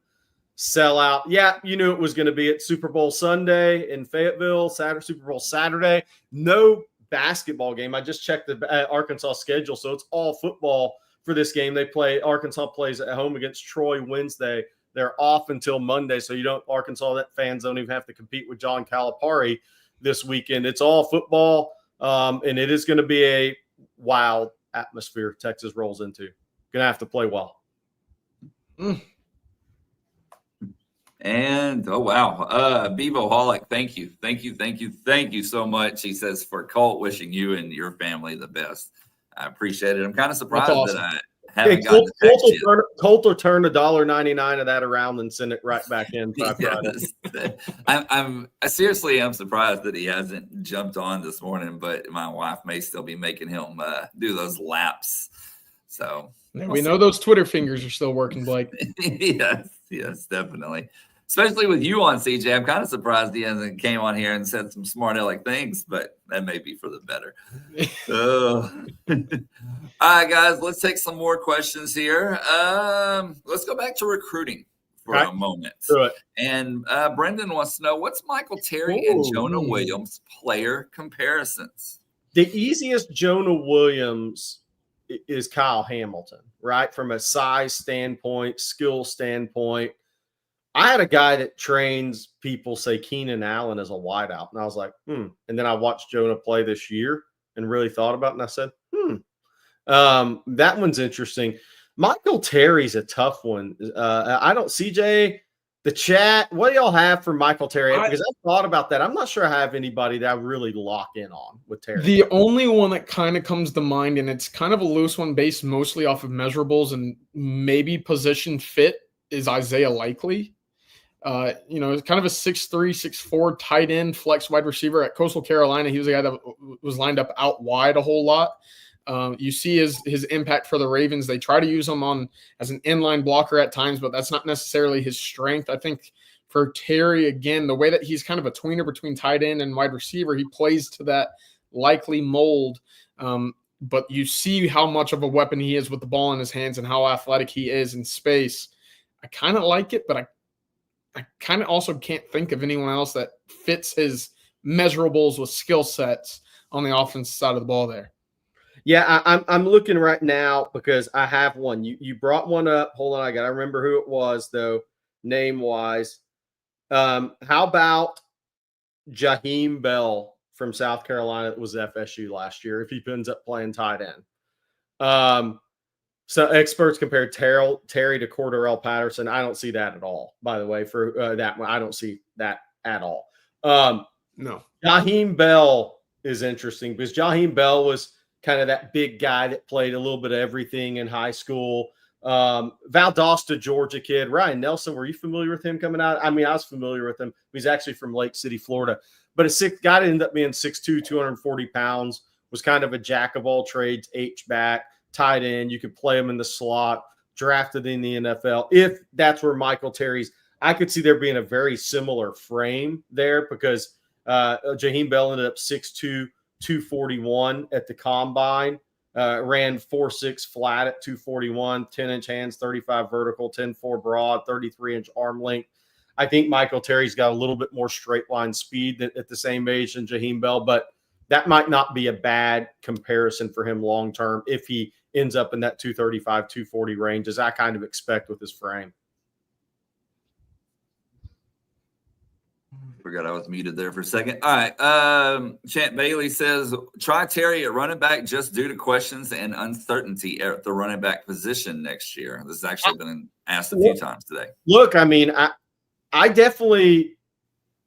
sellout. Yeah, you knew it was going to be at Super Bowl Sunday in Fayetteville, Super Bowl Saturday. No basketball game. I just checked the Arkansas schedule, so it's all football for this game. Arkansas plays at home against Troy Wednesday. They're off until Monday, so Arkansas fans don't even have to compete with John Calipari this weekend. It's all football, and it is going to be a wild atmosphere Texas rolls into. Going to have to play well. And, oh, wow. Bevo Holic, thank you so much. He says, for Colt, wishing you and your family the best. I appreciate it. I'm kind of surprised awesome. that I haven't gotten the text yet. Colt will turn $1.99 of that around and send it right back in. Yes. I seriously am surprised that he hasn't jumped on this morning, but my wife may still be making him do those laps. So we know those Twitter fingers are still working, Blake. Yes, definitely. Especially with you on, CJ. I'm kind of surprised he hasn't came on here and said some smart aleck things, but that may be for the better. All right, guys, let's take some more questions here. Let's go back to recruiting for a moment. Do it. And Brendan wants to know, what's Michael Terry and Jonah Williams player comparisons? The easiest Jonah Williams is Kyle Hamilton, right? From a size standpoint, skill standpoint. I had a guy that trains people say Keenan Allen is a wideout. And I was like, And then I watched Jonah play this year and really thought about it. And I said, that one's interesting. Michael Terry's a tough one. I don't, CJ, the chat, what do y'all have for Michael Terry? Because I thought about that. I'm not sure I have anybody that I really lock in on with Terry. The only one that kind of comes to mind, and it's kind of a loose one based mostly off of measurables and maybe position fit, is Isaiah Likely. It's kind of a 6'3", 6'4" tight end flex wide receiver at Coastal Carolina. He was a guy that was lined up out wide a whole lot. You see his impact for the Ravens. They try to use him as an inline blocker at times, but that's not necessarily his strength. I think for Terry, again, the way that he's kind of a tweener between tight end and wide receiver, he plays to that Likely mold. But you see how much of a weapon he is with the ball in his hands and how athletic he is in space. I kind of like it, but I kind of also can't think of anyone else that fits his measurables with skill sets on the offensive side of the ball there. Yeah, I'm looking right now because I have one. You brought one up. Hold on, I got to remember who it was though, name wise. How about Jaheim Bell from South Carolina that was FSU last year if he ends up playing tight end? So experts compared Terry to Cordarrelle Patterson. I don't see that at all, by the way, for that one. I don't see that at all. No. Jaheim Bell is interesting because Jaheim Bell was kind of that big guy that played a little bit of everything in high school. Valdosta, Georgia kid. Ryan Nelson, were you familiar with him coming out? I mean, I was familiar with him. He's actually from Lake City, Florida. But a guy that ended up being 6'2", 240 pounds, was kind of a jack of all trades, H-back, tight end. You could play him in the slot, drafted in the NFL. If that's where Michael Terry's, I could see there being a very similar frame there because Jaheim Bell ended up 6'2", 241 at the combine. Ran 4.6 flat at 241, 10-inch hands, 35 vertical, 10.4 broad, 33-inch arm length. I think Michael Terry's got a little bit more straight line speed at the same age than Jaheim Bell, but that might not be a bad comparison for him long term if he ends up in that 235, 240 range, as I kind of expect with his frame. Forgot I was muted there for a second. All right. Chant Bailey says, try Terry at running back just due to questions and uncertainty at the running back position next year. This has actually been asked a few times today. Look, I mean, I definitely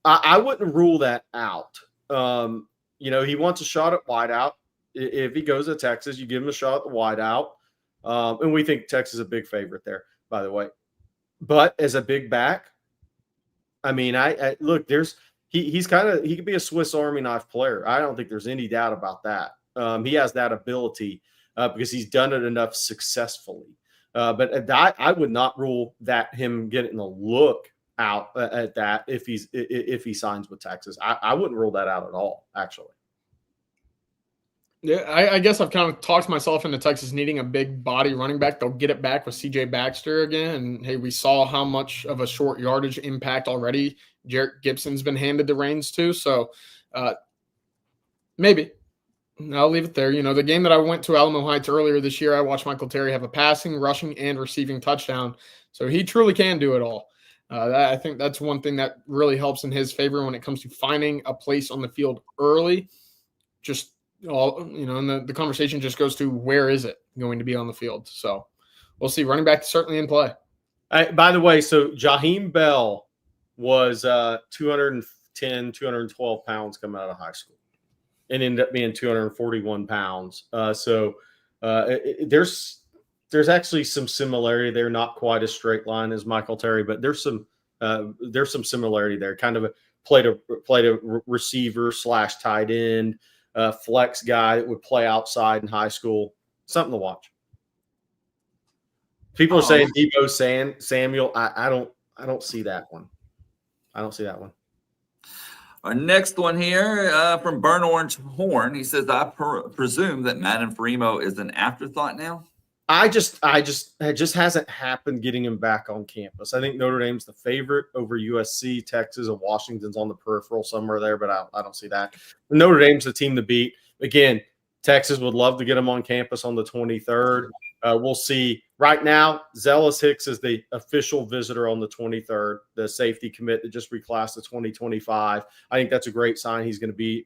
I wouldn't rule that out. He wants a shot at wideout. If he goes to Texas, you give him a shot at the wideout. And we think Texas is a big favorite there, by the way. But as a big back, I mean, I look, he could be a Swiss Army knife player. I don't think there's any doubt about that. He has that ability because he's done it enough successfully. But I would not rule that him getting a look out at that if he signs with Texas. I wouldn't rule that out at all, actually. Yeah, I guess I've kind of talked myself into Texas needing a big body running back. They'll get it back with C.J. Baxter again. And, hey, we saw how much of a short yardage impact already Jarrett Gibson's been handed the reins to. So maybe. I'll leave it there. The game that I went to Alamo Heights earlier this year, I watched Michael Terry have a passing, rushing, and receiving touchdown. So he truly can do it all. I think that's one thing that really helps in his favor when it comes to finding a place on the field early. Just and the conversation just goes to where is it going to be on the field. So we'll see. Running back certainly in play. By the way, so Jaheim Bell was 210, 212 pounds coming out of high school and ended up being 241 pounds. There's actually some similarity there, not quite a straight line as Michael Terry, but there's some similarity there. Kind of played a receiver / tight end. Flex guy that would play outside in high school. Something to watch. People are saying Deebo Samuel. I don't see that one. I don't see that one. Our next one here from Burn Orange Horn. He says, I presume that Madden Fremo is an afterthought now. It just hasn't happened getting him back on campus. I think Notre Dame's the favorite over USC, Texas, and Washington's on the peripheral somewhere there, but I don't see that. Notre Dame's the team to beat. Again, Texas would love to get him on campus on the 23rd. We'll see. Right now, Zealous Hicks is the official visitor on the 23rd, the safety commit that just reclassed to 2025. I think that's a great sign. He's going to be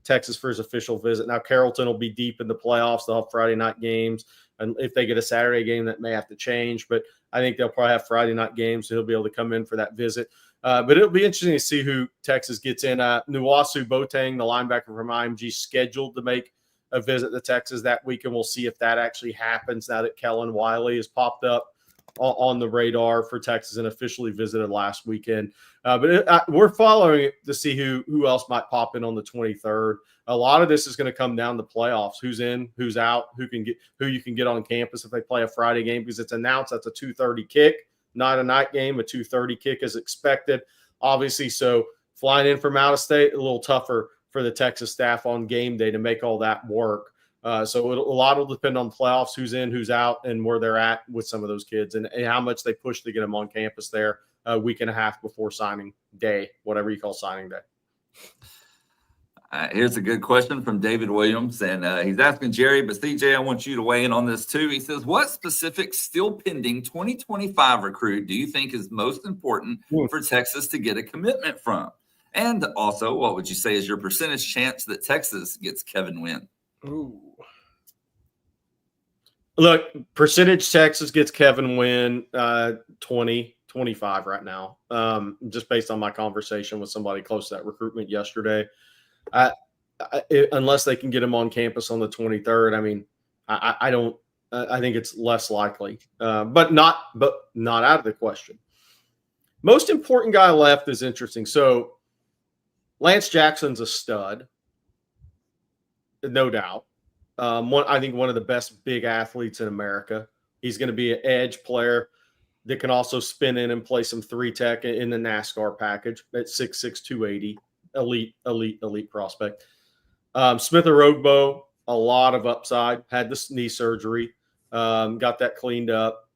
Texas for his official visit. Now, Carrollton will be deep in the playoffs. They'll have Friday night games. And if they get a Saturday game, that may have to change. But I think they'll probably have Friday night games, so he'll be able to come in for that visit. But it'll be interesting to see who Texas gets in. Nuwasu Boateng, the linebacker from IMG, scheduled to make a visit to Texas that week, and we'll see if that actually happens now that Kellen Wiley has popped up on the radar for Texas and officially visited last weekend. We're following it to see who else might pop in on the 23rd. A lot of this is going to come down to playoffs. Who's in, who's out, who you can get on campus if they play a Friday game, because it's announced that's a 2:30 kick, not a night game. A 2:30 kick is expected, obviously. So flying in from out of state, a little tougher for the Texas staff on game day to make all that work. So a lot will depend on playoffs, who's in, who's out, and where they're at with some of those kids and how much they push to get them on campus there a week and a half before signing day, whatever you call signing day. Here's a good question from David Williams, and he's asking Jerry, but CJ, I want you to weigh in on this too. He says, what specific still pending 2025 recruit do you think is most important for Texas to get a commitment from? And also, what would you say is your percentage chance that Texas gets Kevin Wynn? Ooh. Look, percentage Texas gets Kevin Wynn 20, 25 right now, just based on my conversation with somebody close to that recruitment yesterday. Unless they can get him on campus on the 23rd, I mean, I don't. I think it's less likely, but not out of the question. Most important guy left is interesting. So Lance Jackson's a stud, no doubt. I think one of the best big athletes in America. He's going to be an edge player that can also spin in and play some 3-tech in the NASCAR package at 6'6", 280. Elite prospect. Smith Orogbo, a lot of upside, had this knee surgery, got that cleaned up.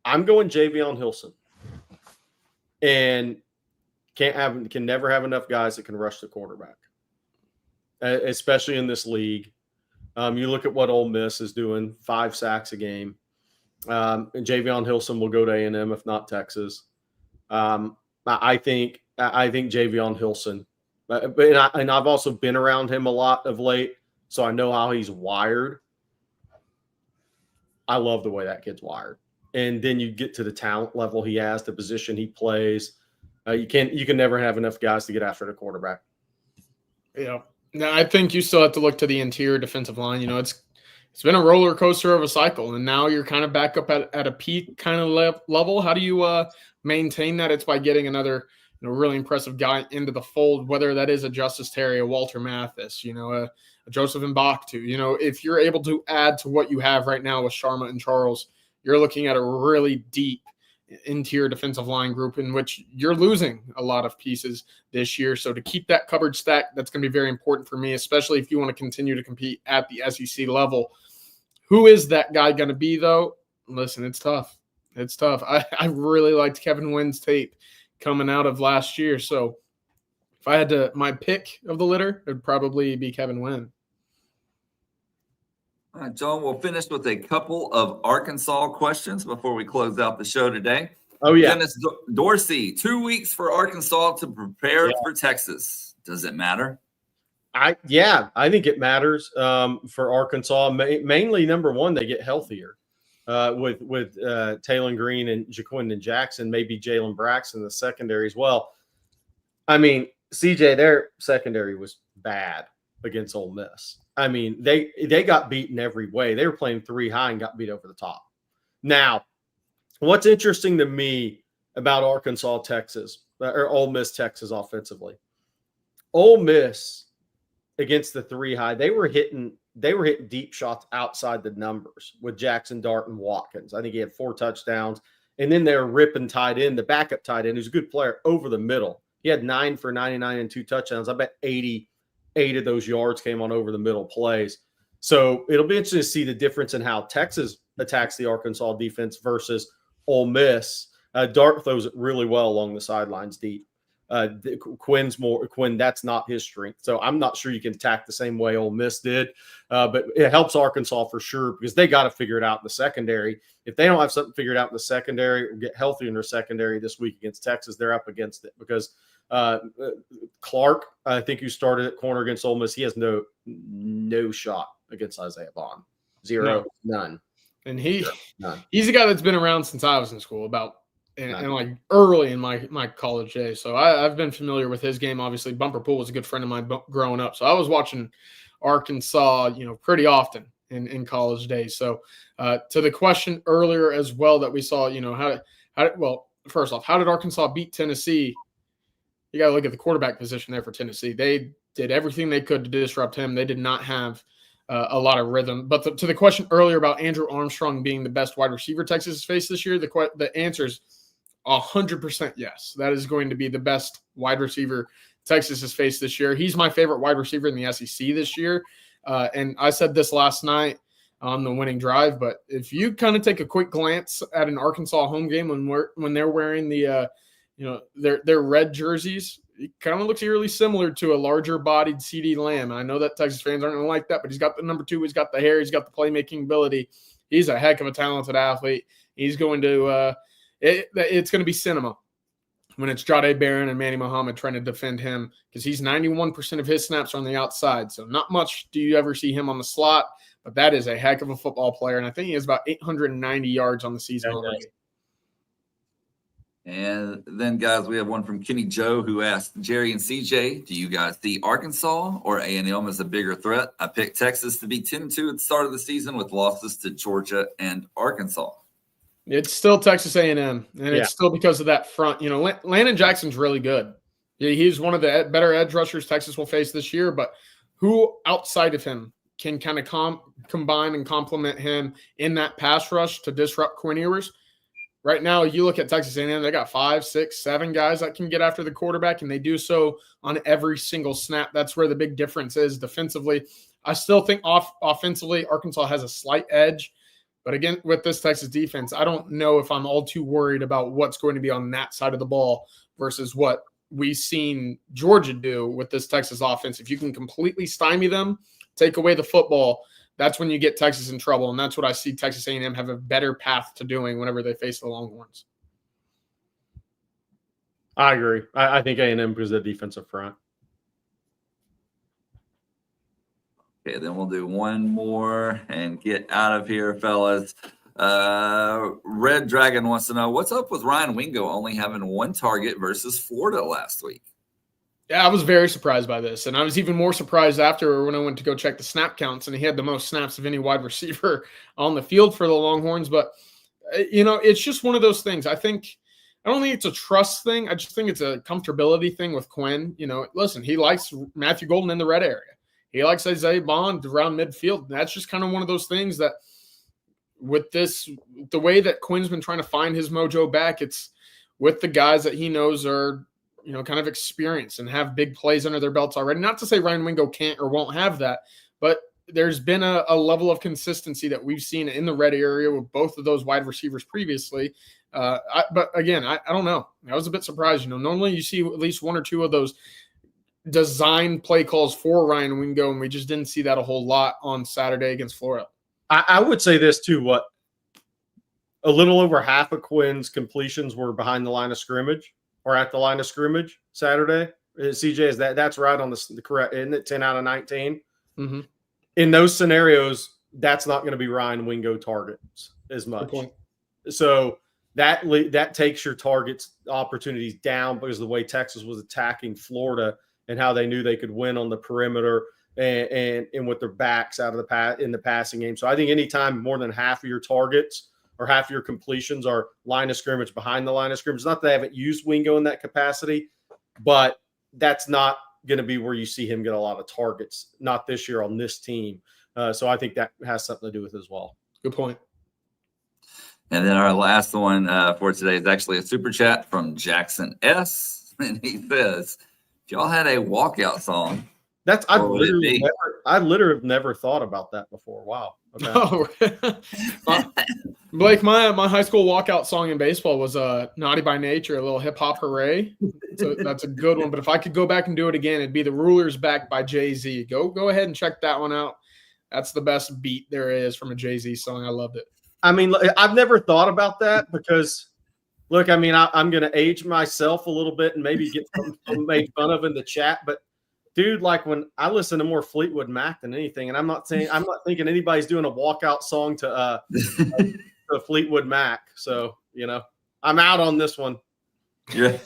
I'm going Javion Hilson, and can never have enough guys that can rush the quarterback, especially in this league. You look at what Ole Miss is doing, 5 sacks a game. And Javion Hilson will go to A&M if not Texas. I think Javion Hilson. And I've also been around him a lot of late, so I know how he's wired. I love the way that kid's wired. And then you get to the talent level he has, the position he plays. You can never have enough guys to get after the quarterback. Yeah. Now, I think you still have to look to the interior defensive line. You know, it's been a roller coaster of a cycle, and now you're kind of back up at a peak kind of level. How do you maintain that? It's by getting another really impressive guy into the fold, whether that is a Justice Terry, a Walter Mathis, a Joseph Mbaktu. If you're able to add to what you have right now with Sharma and Charles, you're looking at a really deep interior defensive line group in which you're losing a lot of pieces this year. So to keep that cupboard stacked, that's going to be very important for me, especially if you want to continue to compete at the SEC level. Who is that guy going to be, though? Listen, it's tough. It's tough. I really liked Kevin Wynn's tape coming out of last year. So if I had my pick of the litter, it would probably be Kevin Wynn. All right, John, we'll finish with a couple of Arkansas questions before we close out the show today. Oh, yeah. Dennis Dorsey, 2 weeks for Arkansas to prepare for Texas. Does it matter? I think it matters for Arkansas. Mainly, number one, they get healthier with Taylon Green and Jaquindon Jackson, maybe Jalen Braxton in the secondary as well. I mean, CJ, their secondary was bad against Ole Miss. I mean, they got beaten every way. They were playing 3 high and got beat over the top. Now, what's interesting to me about Arkansas, Texas, or Ole Miss, Texas offensively, Ole Miss against the 3 high, they were hitting deep shots outside the numbers with Jackson Dart and Watkins. I think he had 4 touchdowns. And then they were ripping tight end, the backup tight end, who's a good player, over the middle. He had 9 for 99 and 2 touchdowns. I bet 88 of those yards came on over the middle plays. So it'll be interesting to see the difference in how Texas attacks the Arkansas defense versus Ole Miss. Dart throws it really well along the sidelines deep. Quinn, that's not his strength. So I'm not sure you can attack the same way Ole Miss did, but it helps Arkansas for sure because they got to figure it out in the secondary. If they don't have something figured out in the secondary or get healthy in their secondary this week against Texas, they're up against it because Clark, I think, who started at corner against Ole Miss, he has no shot against Isaiah Bond. Zero, none. And he's a guy that's been around since I was in school, and like early in my college days. So I've been familiar with his game. Obviously, Bumper Pool was a good friend of mine growing up. So I was watching Arkansas, pretty often in college days. So to the question earlier as well that we saw, first off, how did Arkansas beat Tennessee? You got to look at the quarterback position there for Tennessee. They did everything they could to disrupt him. They did not have a lot of rhythm. But to the question earlier about Andrew Armstrong being the best wide receiver Texas has faced this year, the answer is 100% yes. That is going to be the best wide receiver Texas has faced this year. He's my favorite wide receiver in the SEC this year. And I said this last night on the winning drive, but if you kind of take a quick glance at an Arkansas home game when they're wearing the their red jerseys, he kind of looks eerily similar to a larger-bodied CeeDee Lamb. And I know that Texas fans aren't going to like that, but he's got the number 2. He's got the hair. He's got the playmaking ability. He's a heck of a talented athlete. He's going to it's going to be cinema when it's Jahdae Barron and Manny Muhammad trying to defend him, because he's 91% of his snaps are on the outside. So not much do you ever see him on the slot, but that is a heck of a football player. And I think he has about 890 yards on the season already. And then, guys, we have one from Kenny Joe who asked, Jerry and CJ, do you guys see Arkansas or A&M as a bigger threat? I picked Texas to be 10-2 at the start of the season with losses to Georgia and Arkansas. It's still Texas A&M, and it's still because of that front. You know, Landon Jackson's really good. He's one of the better edge rushers Texas will face this year, but who outside of him can kind of combine and complement him in that pass rush to disrupt Quinn Ewers? Right now, you look at Texas A&M, they got 5, 6, 7 guys that can get after the quarterback, and they do so on every single snap. That's where the big difference is defensively. I still think offensively, Arkansas has a slight edge. But again, with this Texas defense, I don't know if I'm all too worried about what's going to be on that side of the ball versus what we've seen Georgia do with this Texas offense. If you can completely stymie them, take away the football, that's when you get Texas in trouble, and that's what I see Texas A&M have a better path to doing whenever they face the Longhorns. I agree. I think A&M because of the defensive front. Okay, then we'll do one more and get out of here, fellas. Red Dragon wants to know, what's up with Ryan Wingo only having 1 target versus Florida last week? Yeah, I was very surprised by this, and I was even more surprised after when I went to go check the snap counts, and he had the most snaps of any wide receiver on the field for the Longhorns. But, you know, it's just one of those things. I don't think it's a trust thing. I just think it's a comfortability thing with Quinn. You know, listen, he likes Matthew Golden in the red area. He likes Isaiah Bond around midfield. And that's just kind of one of those things that with this, the way that Quinn's been trying to find his mojo back, it's with the guys that he knows are, you know, kind of experienced and have big plays under their belts already. Not to say Ryan Wingo can't or won't have that, but there's been a level of consistency that we've seen in the red area with both of those wide receivers previously. But again, I don't know. I was a bit surprised. You know, normally you see at least 1 or 2 of those design play calls for Ryan Wingo, and we just didn't see that a whole lot on Saturday against Florida. I would say this too. A little over half of Quinn's completions were behind the line of scrimmage or at the line of scrimmage Saturday. CJ, that's right on the correct, isn't it? 10 out of 19. Mm-hmm. In those scenarios, that's not going to be Ryan Wingo targets as much. So that takes your targets opportunities down because of the way Texas was attacking Florida and how they knew they could win on the perimeter and with their backs out of in the passing game. So I think anytime more than half of your targets or half of your completions are line of scrimmage, behind the line of scrimmage, not that they haven't used Wingo in that capacity, but that's not going to be where you see him get a lot of targets, not this year on this team. So I think that has something to do with it as well. Good point. And then our last one for today is actually a super chat from Jackson S. And he says, if y'all had a walkout song, I literally have never thought about that before. Wow. Okay. Oh. Blake, my high school walkout song in baseball was Naughty by Nature, a little hip hop hooray. So that's a good one. But if I could go back and do it again, it'd be The Ruler's Back by Jay-Z. Go ahead and check that one out. That's the best beat there is from a Jay-Z song. I loved it. I mean, I've never thought about that because, look, I mean, I'm going to age myself a little bit and maybe get made fun of in the chat. But, dude, like when I listen to more Fleetwood Mac than anything, and I'm not thinking anybody's doing a walkout song to Fleetwood Mac. So, you know, I'm out on this one. Yeah.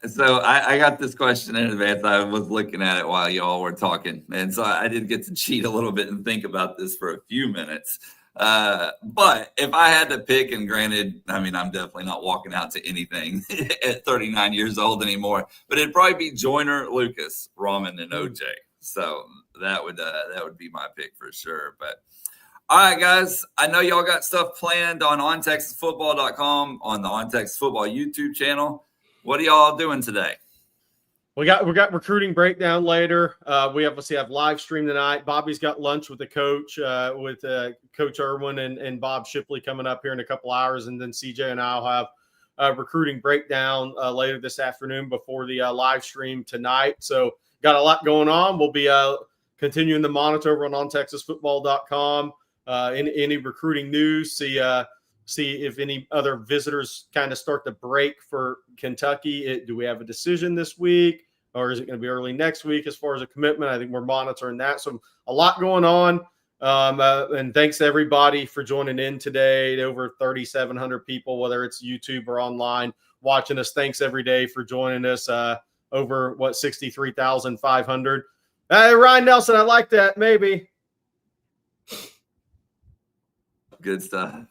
So I got this question in advance. I was looking at it while y'all were talking. And so I did get to cheat a little bit and think about this for a few minutes. But if I had to pick, and granted, I mean, I'm definitely not walking out to anything at 39 years old anymore, but it'd probably be Joyner, Lucas, Ramen, and OJ. So that would be my pick for sure. But all right, guys, I know y'all got stuff planned on ontexasfootball.com, on the On Texas Football YouTube channel. What are y'all doing today? We got recruiting breakdown later. We obviously have live stream tonight. Bobby's got lunch with the coach, with Coach Irwin and Bob Shipley coming up here in a couple hours, and then CJ and I'll have recruiting breakdown later this afternoon before the live stream tonight. So got a lot going on. We'll be continuing to monitor over on ontexasfootball.com. Any recruiting news, see if any other visitors kind of start to break for Kentucky. Do we have a decision this week, or is it going to be early next week as far as a commitment? I think we're monitoring that. So a lot going on. And thanks to everybody for joining in today. Over 3,700 people, whether it's YouTube or online, watching us. Thanks every day for joining us. Over 63,500. Ryan Nelson, I like that. Maybe. Good stuff.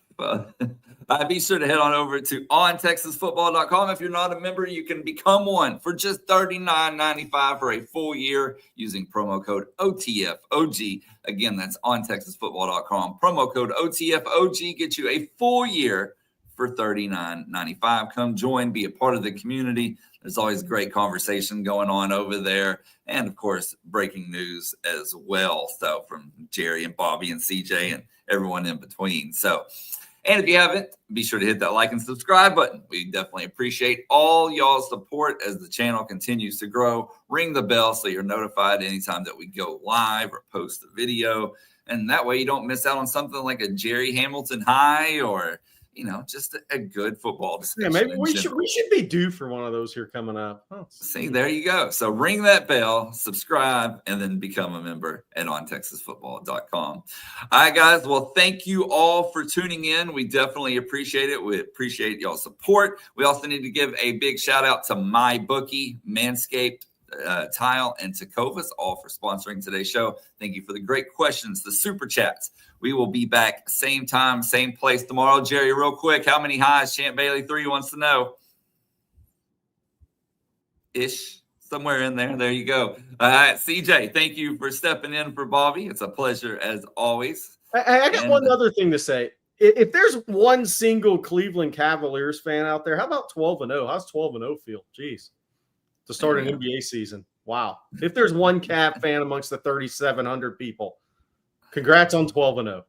Be sure to head on over to ontexasfootball.com. If you're not a member, you can become one for just $39.95 for a full year using promo code OTFOG. Again, that's ontexasfootball.com. Promo code OTFOG gets you a full year for $39.95. Come join, be a part of the community. There's always great conversation going on over there. And, of course, breaking news as well. So from Jerry and Bobby and CJ and everyone in between. So, and if you haven't, be sure to hit that like and subscribe button. We definitely appreciate all y'all's support as the channel continues to grow. Ring the bell so you're notified anytime that we go live or post a video. And that way you don't miss out on something like a Jerry Hamilton high or, just a good football discussion. Yeah, maybe we should be due for one of those here coming up. Oh. See, there you go. So ring that bell, subscribe, and then become a member at ontexasfootball.com. All right, guys. Well, thank you all for tuning in. We definitely appreciate it. We appreciate y'all's support. We also need to give a big shout out to MyBookie, Manscaped, Tile, and Tecovas, all for sponsoring today's show. Thank you for the great questions, the super chats. We will be back same time, same place tomorrow. Jerry, real quick, how many highs Champ Bailey 3 wants to know? Ish, somewhere in there. There you go. All right, CJ, thank you for stepping in for Bobby. It's a pleasure as always. I got one other thing to say. If there's one single Cleveland Cavaliers fan out there, how about 12-0? How's 12-0 feel? Jeez. To start an NBA season. Wow. If there's one Cav fan amongst the 3,700 people, congrats on 12-0.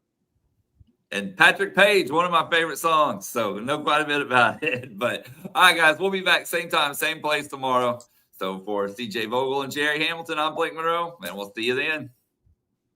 And Patrick Page, one of my favorite songs. So know quite a bit about it. But all right, guys, we'll be back same time, same place tomorrow. So for CJ Vogel and Jerry Hamilton, I'm Blake Monroe, and we'll see you then.